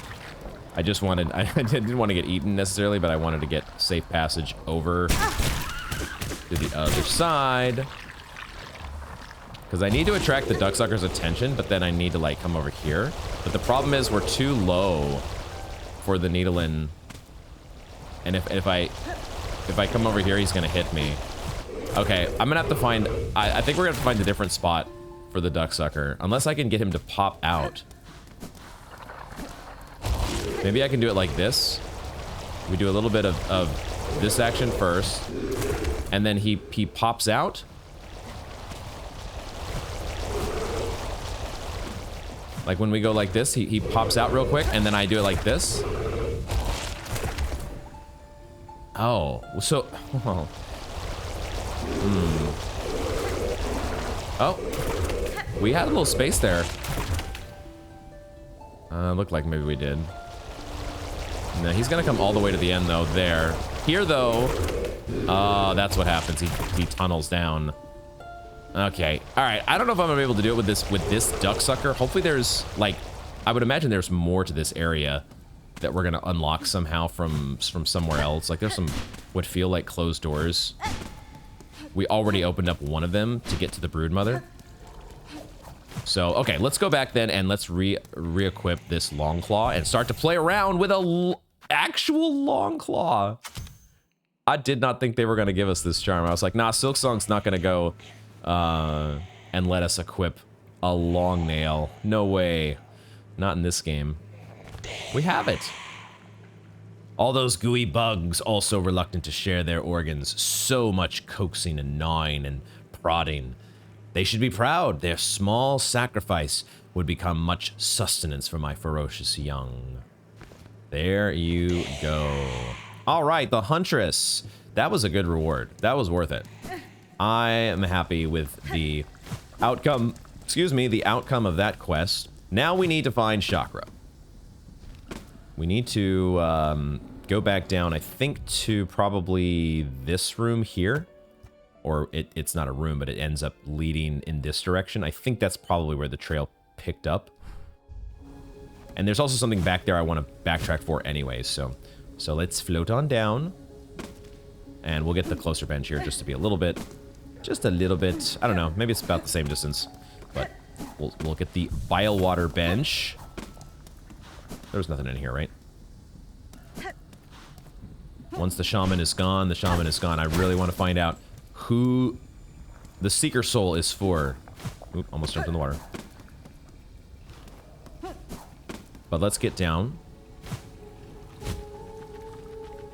I didn't want to get eaten necessarily, but I wanted to get safe passage over to the other side. Because I need to attract the ducksucker's attention, but then I need to, like, come over here. But the problem is we're too low for the needle in. And if I come over here, he's gonna hit me. Okay, I'm gonna have to find... I think we're gonna have to find a different spot for the ducksucker. Unless I can get him to pop out. Maybe I can do it like this. We do a little bit of this action first. And then he pops out. Like when we go like this, he pops out real quick, and then I do it like this. Oh, so... Oh. Oh. We had a little space there. Looked like maybe we did. No, he's gonna come all the way to the end, though. There. Here, though... that's what happens. He tunnels down. Okay. All right. I don't know if I'm gonna be able to do it with this duck sucker. Hopefully there's like, I would imagine there's more to this area that we're gonna unlock somehow from somewhere else. Like there's some what feel like closed doors. We already opened up one of them to get to the broodmother. So okay, let's go back then and let's re-equip this long claw and start to play around with a actual long claw. I did not think they were gonna give us this charm. I was like, nah, Silksong's not gonna go and let us equip a long nail. No way. Not in this game. We have it. All those gooey bugs also reluctant to share their organs. So much coaxing and gnawing and prodding. They should be proud. Their small sacrifice would become much sustenance for my ferocious young. There you go. All right, the Huntress. That was a good reward. That was worth it. I am happy with the outcome, the outcome of that quest. Now we need to find Chakra. We need to go back down, I think, to probably this room here. Or it's not a room, but it ends up leading in this direction. I think that's probably where the trail picked up. And there's also something back there I want to backtrack for anyways. So let's float on down. And we'll get the closer bench here just to be a little bit. Just a little bit. I don't know. Maybe it's about the same distance. But we'll get the bile water bench. There's nothing in here, right? Once the shaman is gone, the shaman is gone. I really want to find out who the Seeker Soul is for. Oop, almost jumped in the water. But let's get down.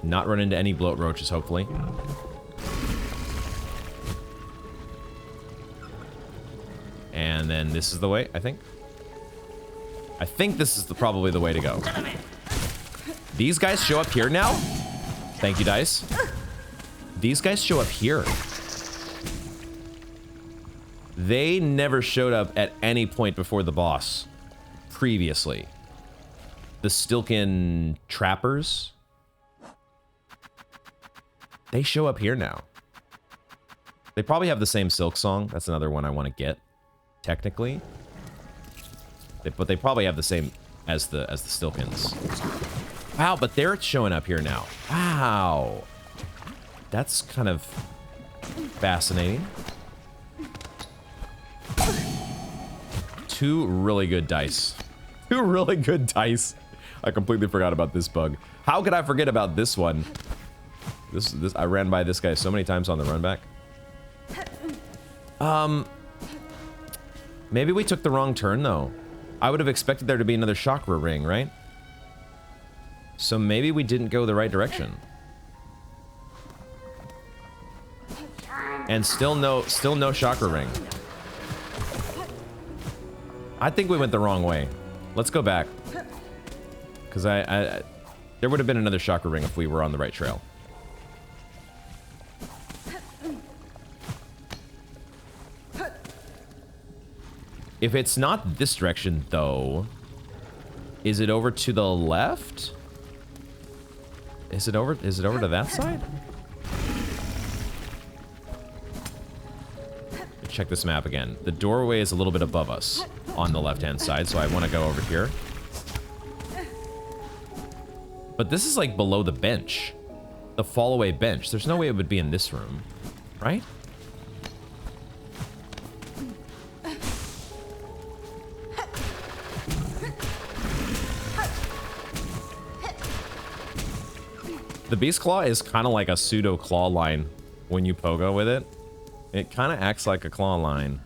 Not run into any bloat roaches, hopefully. And then this is the way, I think. I think this is probably the way to go. These guys show up here now? Thank you, dice. These guys show up here. They never showed up at any point before the boss previously. The Stilken trappers. They show up here now. They probably have the same Silksong. That's another one I want to get, technically. But they probably have the same as the Stilkens. Wow, but they're showing up here now. Wow. That's kind of fascinating. Two really good dice. Two really good dice. I completely forgot about this bug. How could I forget about this one? This I ran by this guy so many times on the run back. Maybe we took the wrong turn though. I would have expected there to be another chakra ring, right? So maybe we didn't go the right direction. And still no chakra ring. I think we went the wrong way. Let's go back. Because there would have been another chakra ring if we were on the right trail. If it's not this direction, though, is it over to the left? Is it over to that side? Check this map again. The doorway is a little bit above us on the left-hand side, so I want to go over here. But this is like below the bench. The fall-away bench. There's no way it would be in this room, right? The Beast Claw is kind of like a pseudo claw line when you pogo with it. It kind of acts like a claw line.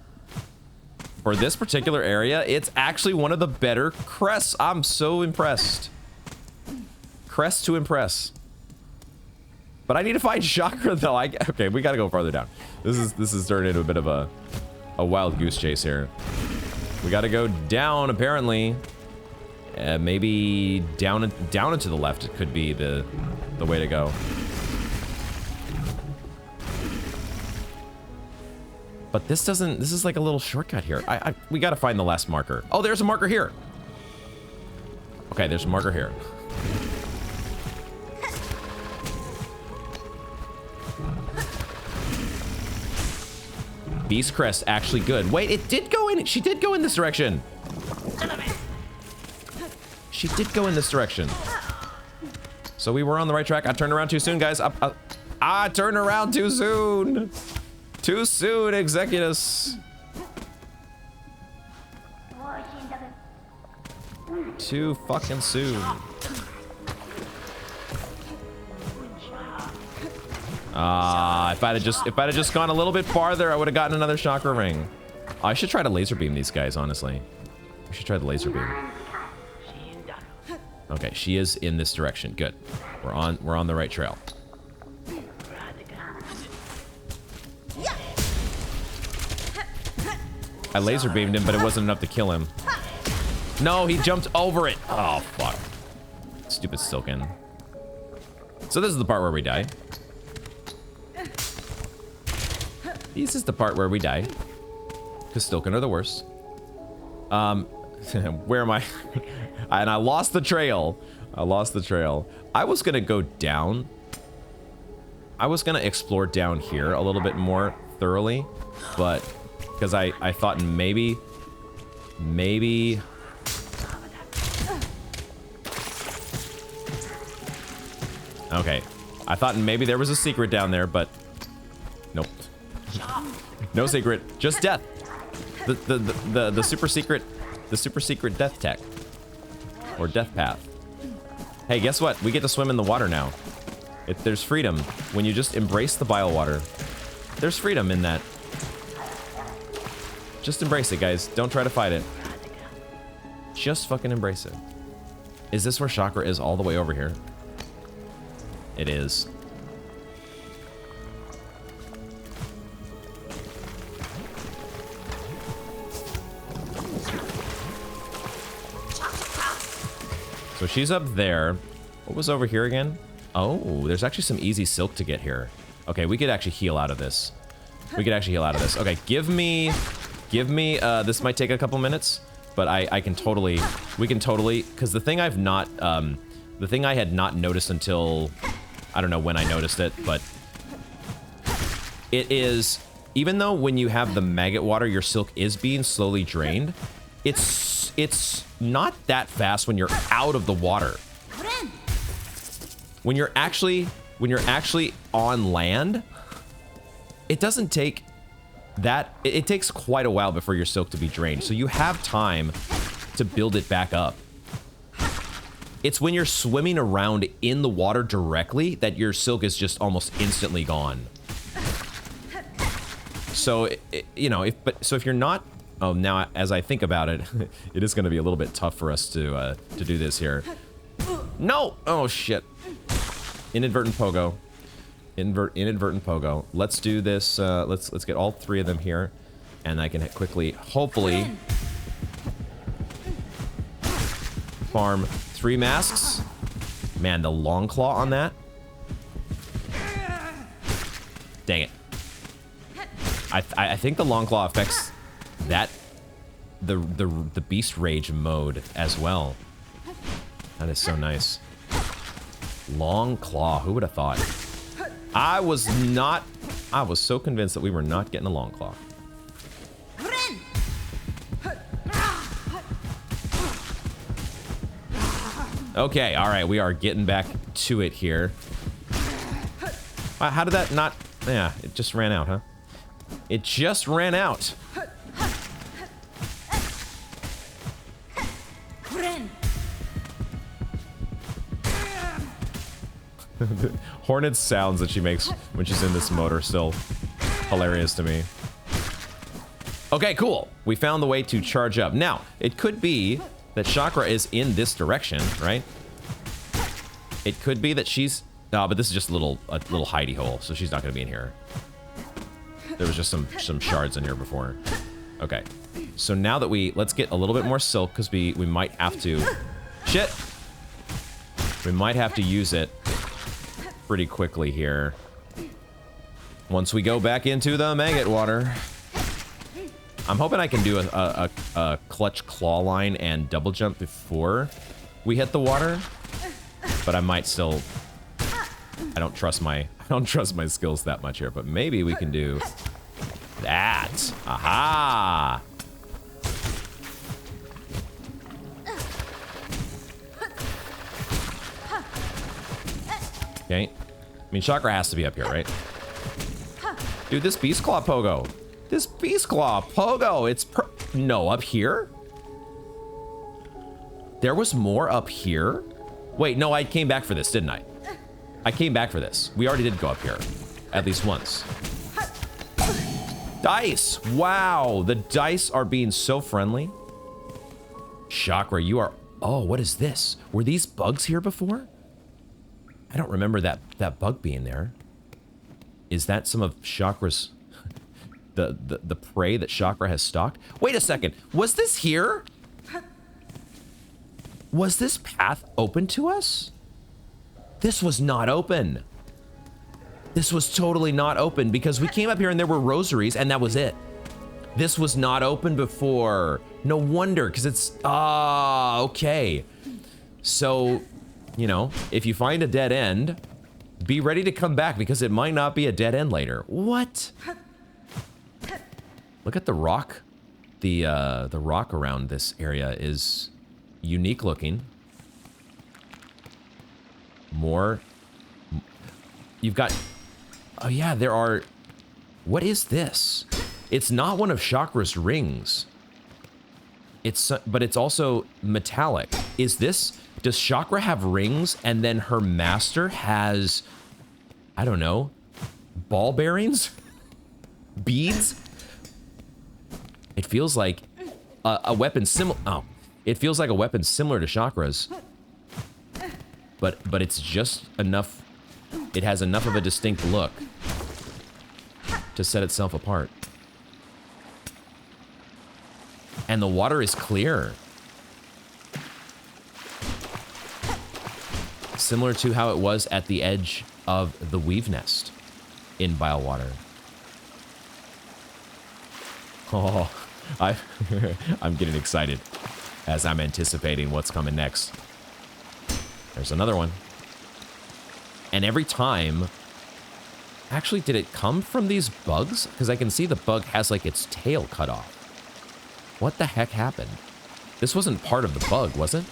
For this particular area, it's actually one of the better crests. I'm so impressed. Crest to impress. But I need to find chakra though. Okay, we gotta go farther down. This is turning into a bit of a wild goose chase here. We gotta go down apparently. Maybe down and to the left. It could be the way to go. But this is like a little shortcut here. We gotta find the last marker. Oh, there's a marker here. Okay, there's a marker here. Beast Crest actually good. Wait, it did go in. She did go in this direction. She did go in this direction. So we were on the right track. I turned around too soon, guys. I turned around too soon. Too soon, Executus. Too fucking soon. If I'd have just gone a little bit farther, I would have gotten another chakra ring. I should try to laser beam these guys, honestly. We should try the laser beam. Okay, she is in this direction. Good. We're on the right trail. I laser beamed him, but it wasn't enough to kill him. No, he jumped over it. Oh, fuck. Stupid Silken. So this is the part where we die. This is the part where we die. Because Silken are the worst. Where am I? And I lost the trail. I was gonna go down. I was gonna explore down here a little bit more thoroughly. But, because I thought maybe... Okay. I thought maybe there was a secret down there, but... Nope. No secret. Just death. The super secret... The super secret death tech. Or death path. Hey, guess what? We get to swim in the water now. There's freedom. When you just embrace the bile water. There's freedom in that. Just embrace it, guys. Don't try to fight it. Just fucking embrace it. Is this where chakra is all the way over here? It is. So she's up there. What was over here again? Oh, there's actually some easy silk to get here. Okay, we could actually heal out of this. Okay, give me, this might take a couple minutes, but we can totally, because the thing I had not noticed until, I don't know when I noticed it, but it is, even though when you have the maggot water, your silk is being slowly drained, it's not that fast when you're out of the water. When you're actually on land, it doesn't take that, it takes quite a while before your silk to be drained. So you have time to build it back up. It's when you're swimming around in the water directly that your silk is just almost instantly gone. So, you know, if you're not, oh, now as I think about it, it is going to be a little bit tough for us to do this here. No! Oh, shit. Inadvertent pogo. Inadvertent pogo. Let's do this. Let's get all three of them here, and I can quickly, hopefully, farm 3 masks. Man, the long claw on that. Dang it. I think the long claw affects that the beast rage mode as well. That is so nice. Long claw. Who would have thought? I was so convinced that we were not getting a long claw. Okay, all right, we are getting back to it here. How did that not? Yeah, it just ran out, huh? It just ran out. The hornet sounds that she makes when she's in this mode are still hilarious to me. Okay, cool. We found the way to charge up. Now, it could be that Chakra is in this direction, right? It could be that she's... No, but this is just a little hidey hole, so she's not going to be in here. There was just some shards in here before. Okay. So now that let's get a little bit more silk, because we might have to... Shit! We might have to use it pretty quickly here. Once we go back into the maggot water. I'm hoping I can do a clutch claw line and double jump before we hit the water. But I might still... I don't trust my skills that much here, but maybe we can do That. Aha. Okay. I mean, chakra has to be up here, right? Dude, this beast claw pogo. This beast claw pogo. It's no, up here? There was more up here? Wait, no, I came back for this, didn't I? I came back for this. We already did go up here. At least once. Dice! Wow, the dice are being so friendly. Chakra, you are... Oh, what is this? Were these bugs here before? I don't remember that bug being there. Is that some of Chakra's... the prey that Chakra has stalked? Wait a second. Was this here? Was this path open to us? This was not open. This was totally not open because we came up here and there were rosaries and that was it. This was not open before. No wonder, because it's... Ah, okay. So, you know, if you find a dead end, be ready to come back because it might not be a dead end later. What? Look at the rock. The rock around this area is unique looking. More. You've got... Oh yeah, there are... What is this? It's not one of Chakra's rings. But it's also metallic. Is this... Does Chakra have rings and then her master has... I don't know. Ball bearings? Beads? It feels like a weapon similar... Oh. It feels like a weapon similar to Chakra's. But it's just enough... It has enough of a distinct look to set itself apart. And the water is clear. Similar to how it was at the edge of the weave nest in Bilewater. Oh, I'm getting excited as I'm anticipating what's coming next. There's another one. And every time... Actually, did it come from these bugs? Because I can see the bug has, like, its tail cut off. What the heck happened? This wasn't part of the bug, was it?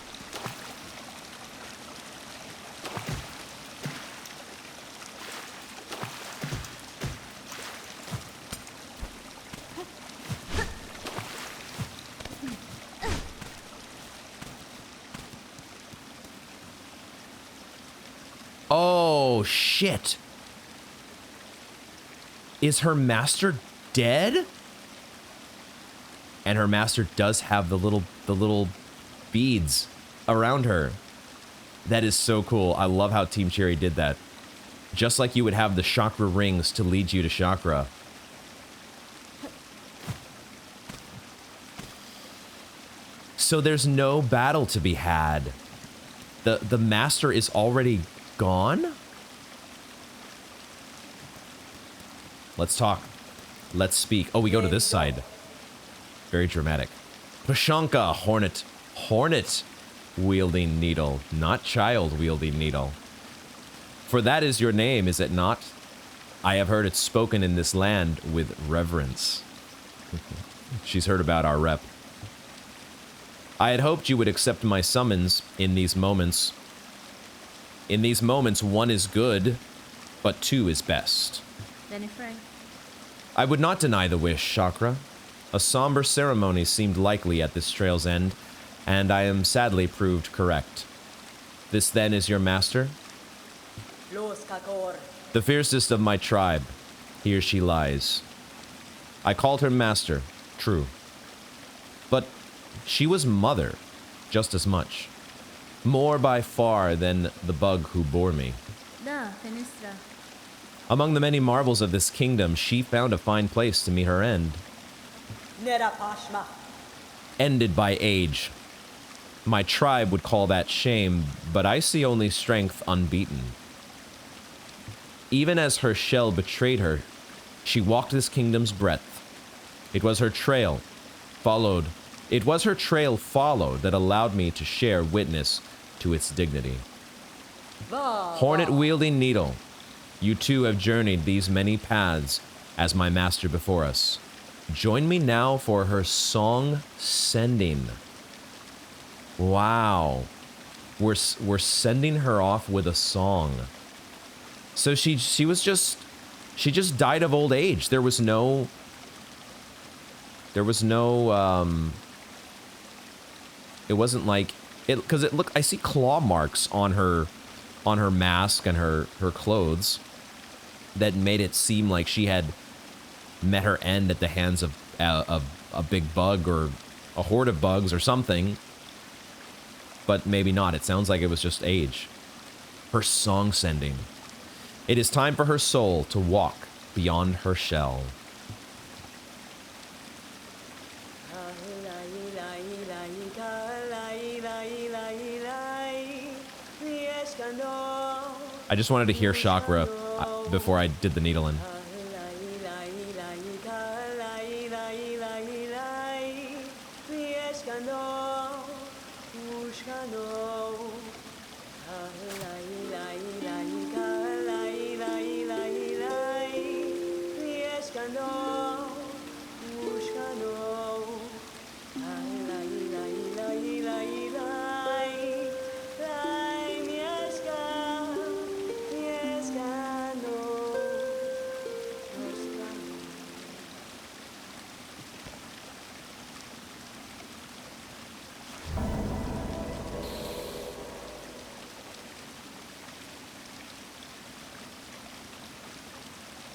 Oh, shit. Is her master dead? And her master does have the little beads around her. That is so cool. I love how Team Cherry did that. Just like you would have the chakra rings to lead you to chakra. So there's no battle to be had. The master is already gone? Let's talk. Let's speak. Oh, we go to this side. Very dramatic. Pashanka, hornet. Hornet wielding needle, not child wielding needle. For that is your name, is it not? I have heard it spoken in this land with reverence. She's heard about our rep. I had hoped you would accept my summons in these moments. In these moments, one is good, but two is best. I would not deny the wish, Chakra. A somber ceremony seemed likely at this trail's end, and I am sadly proved correct. This then is your master? The fiercest of my tribe. Here she lies. I called her master, true. But she was mother, just as much. More by far than the bug who bore me. Among the many marvels of this kingdom, she found a fine place to meet her end. Ended by age. My tribe would call that shame, but I see only strength unbeaten. Even as her shell betrayed her, she walked this kingdom's breadth. It was her trail followed that allowed me to share witness to its dignity. Hornet-wielding needle, you too have journeyed these many paths as my master before us. Join me now for her song sending. Wow. We're sending her off with a song. So she just died of old age. There was no it wasn't like it, because it looked, I see claw marks on her mask and her clothes that made it seem like she had met her end at the hands of a big bug or a horde of bugs or something. But maybe not. It sounds like it was just age. Her song sending. It is time for her soul to walk beyond her shell. I just wanted to hear Chakra before I did the needling.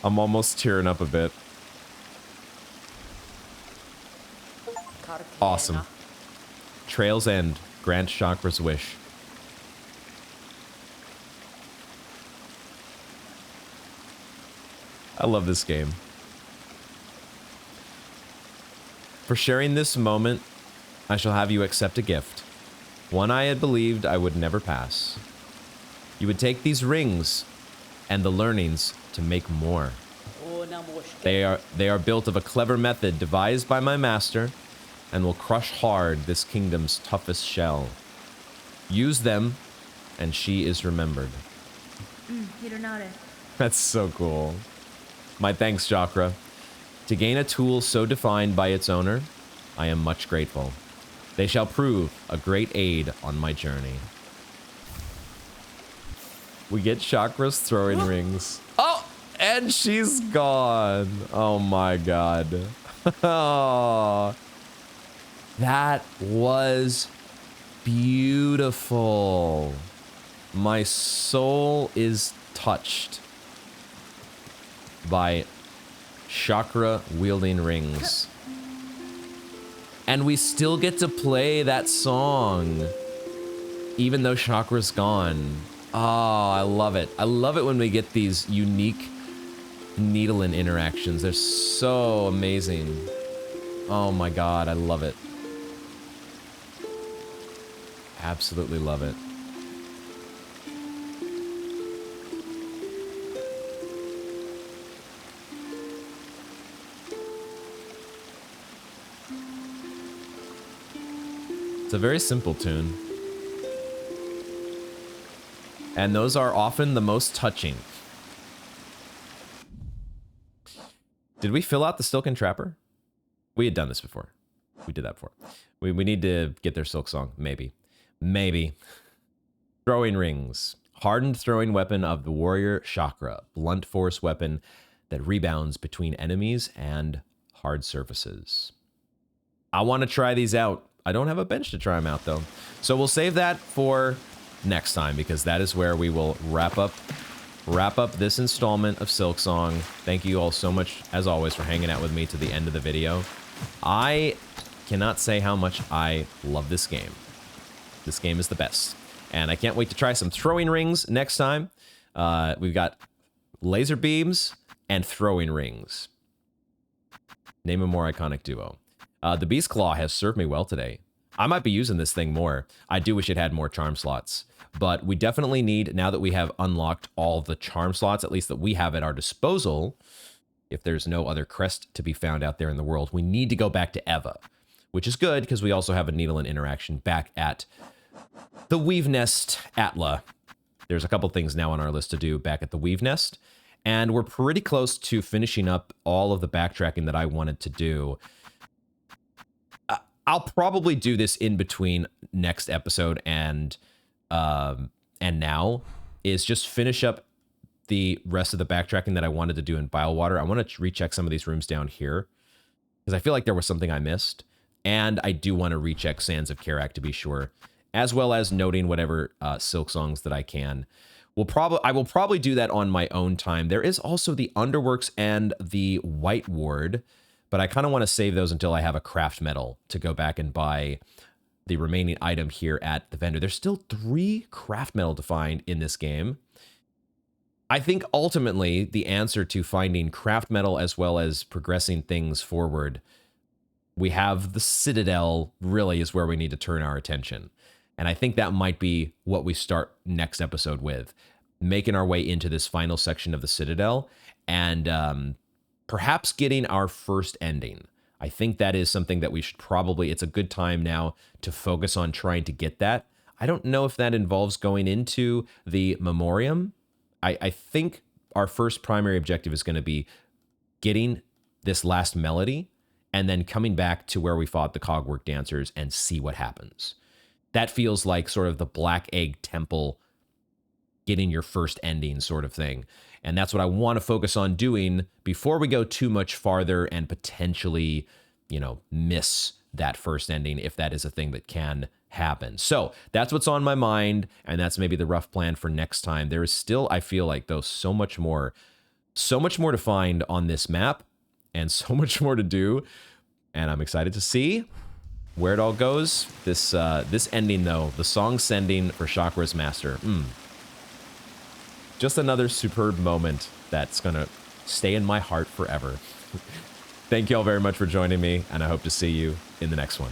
I'm almost tearing up a bit. Awesome. Trail's End. Grant Chakra's wish. I love this game. For sharing this moment, I shall have you accept a gift. One I had believed I would never pass. You would take these rings and the learnings to make more. They are built of a clever method devised by my master and will crush hard this kingdom's toughest shell. Use them and she is remembered. That's so cool. My thanks, Chakra. To gain a tool so defined by its owner, I am much grateful. They shall prove a great aid on my journey. We get Chakra's throwing rings. Oh, and she's gone. Oh my god. Oh, that was beautiful. My soul is touched by Chakra wielding rings. And we still get to play that song, even though Chakra's gone. Oh, I love it. I love it when we get these unique needle-in interactions. They're so amazing. Oh my god, I love it. Absolutely love it. It's a very simple tune. And those are often the most touching. Did we fill out the Silken Trapper? We had done this before. We did that before. We need to get their Silksong. Maybe. Maybe. Throwing rings. Hardened throwing weapon of the warrior Chakra. Blunt force weapon that rebounds between enemies and hard surfaces. I want to try these out. I don't have a bench to try them out, though. So we'll save that for next time, because that is where we will wrap up this installment of Silksong. Thank you all so much, as always, for hanging out with me to the end of the video. I cannot say how much I love this game. This game is the best. And I can't wait to try some throwing rings next time. We've got laser beams and throwing rings. Name a more iconic duo. The Beast Claw has served me well today. I might be using this thing more. I do wish it had more charm slots. But we definitely need, now that we have unlocked all the charm slots, at least that we have at our disposal, if there's no other crest to be found out there in the world, we need to go back to Eva. Which is good, because we also have a needle and interaction back at the Weave Nest Atla. There's a couple things now on our list to do back at the Weave Nest. And we're pretty close to finishing up all of the backtracking that I wanted to do. I'll probably do this in between next episode and now, is just finish up the rest of the backtracking that I wanted to do in Bilewater. I want to recheck some of these rooms down here because I feel like there was something I missed. And I do want to recheck Sands of Karak to be sure, as well as noting whatever Silksongs that I can. I will probably do that on my own time. There is also the Underworks and the White Ward, but I kind of want to save those until I have a craft metal to go back and buy the remaining item here at the vendor. There's still 3 craft metal to find in this game. I think ultimately the answer to finding craft metal as well as progressing things forward, we have the Citadel really is where we need to turn our attention. And I think that might be what we start next episode with, making our way into this final section of the Citadel and perhaps getting our first ending. I think that is something that we should probably, it's a good time now to focus on trying to get that. I don't know if that involves going into the Memoriam. I think our first primary objective is going to be getting this last melody and then coming back to where we fought the Cogwork Dancers and see what happens. That feels like sort of the Black Egg Temple getting your first ending sort of thing. And that's what I want to focus on doing before we go too much farther and potentially, miss that first ending if that is a thing that can happen. So that's what's on my mind, and that's maybe the rough plan for next time. There is still, I feel like, though, so much more to find on this map and so much more to do, and I'm excited to see where it all goes. This ending, though, the song sending for Chakra's Master, just another superb moment that's gonna stay in my heart forever. Thank you all very much for joining me, and I hope to see you in the next one.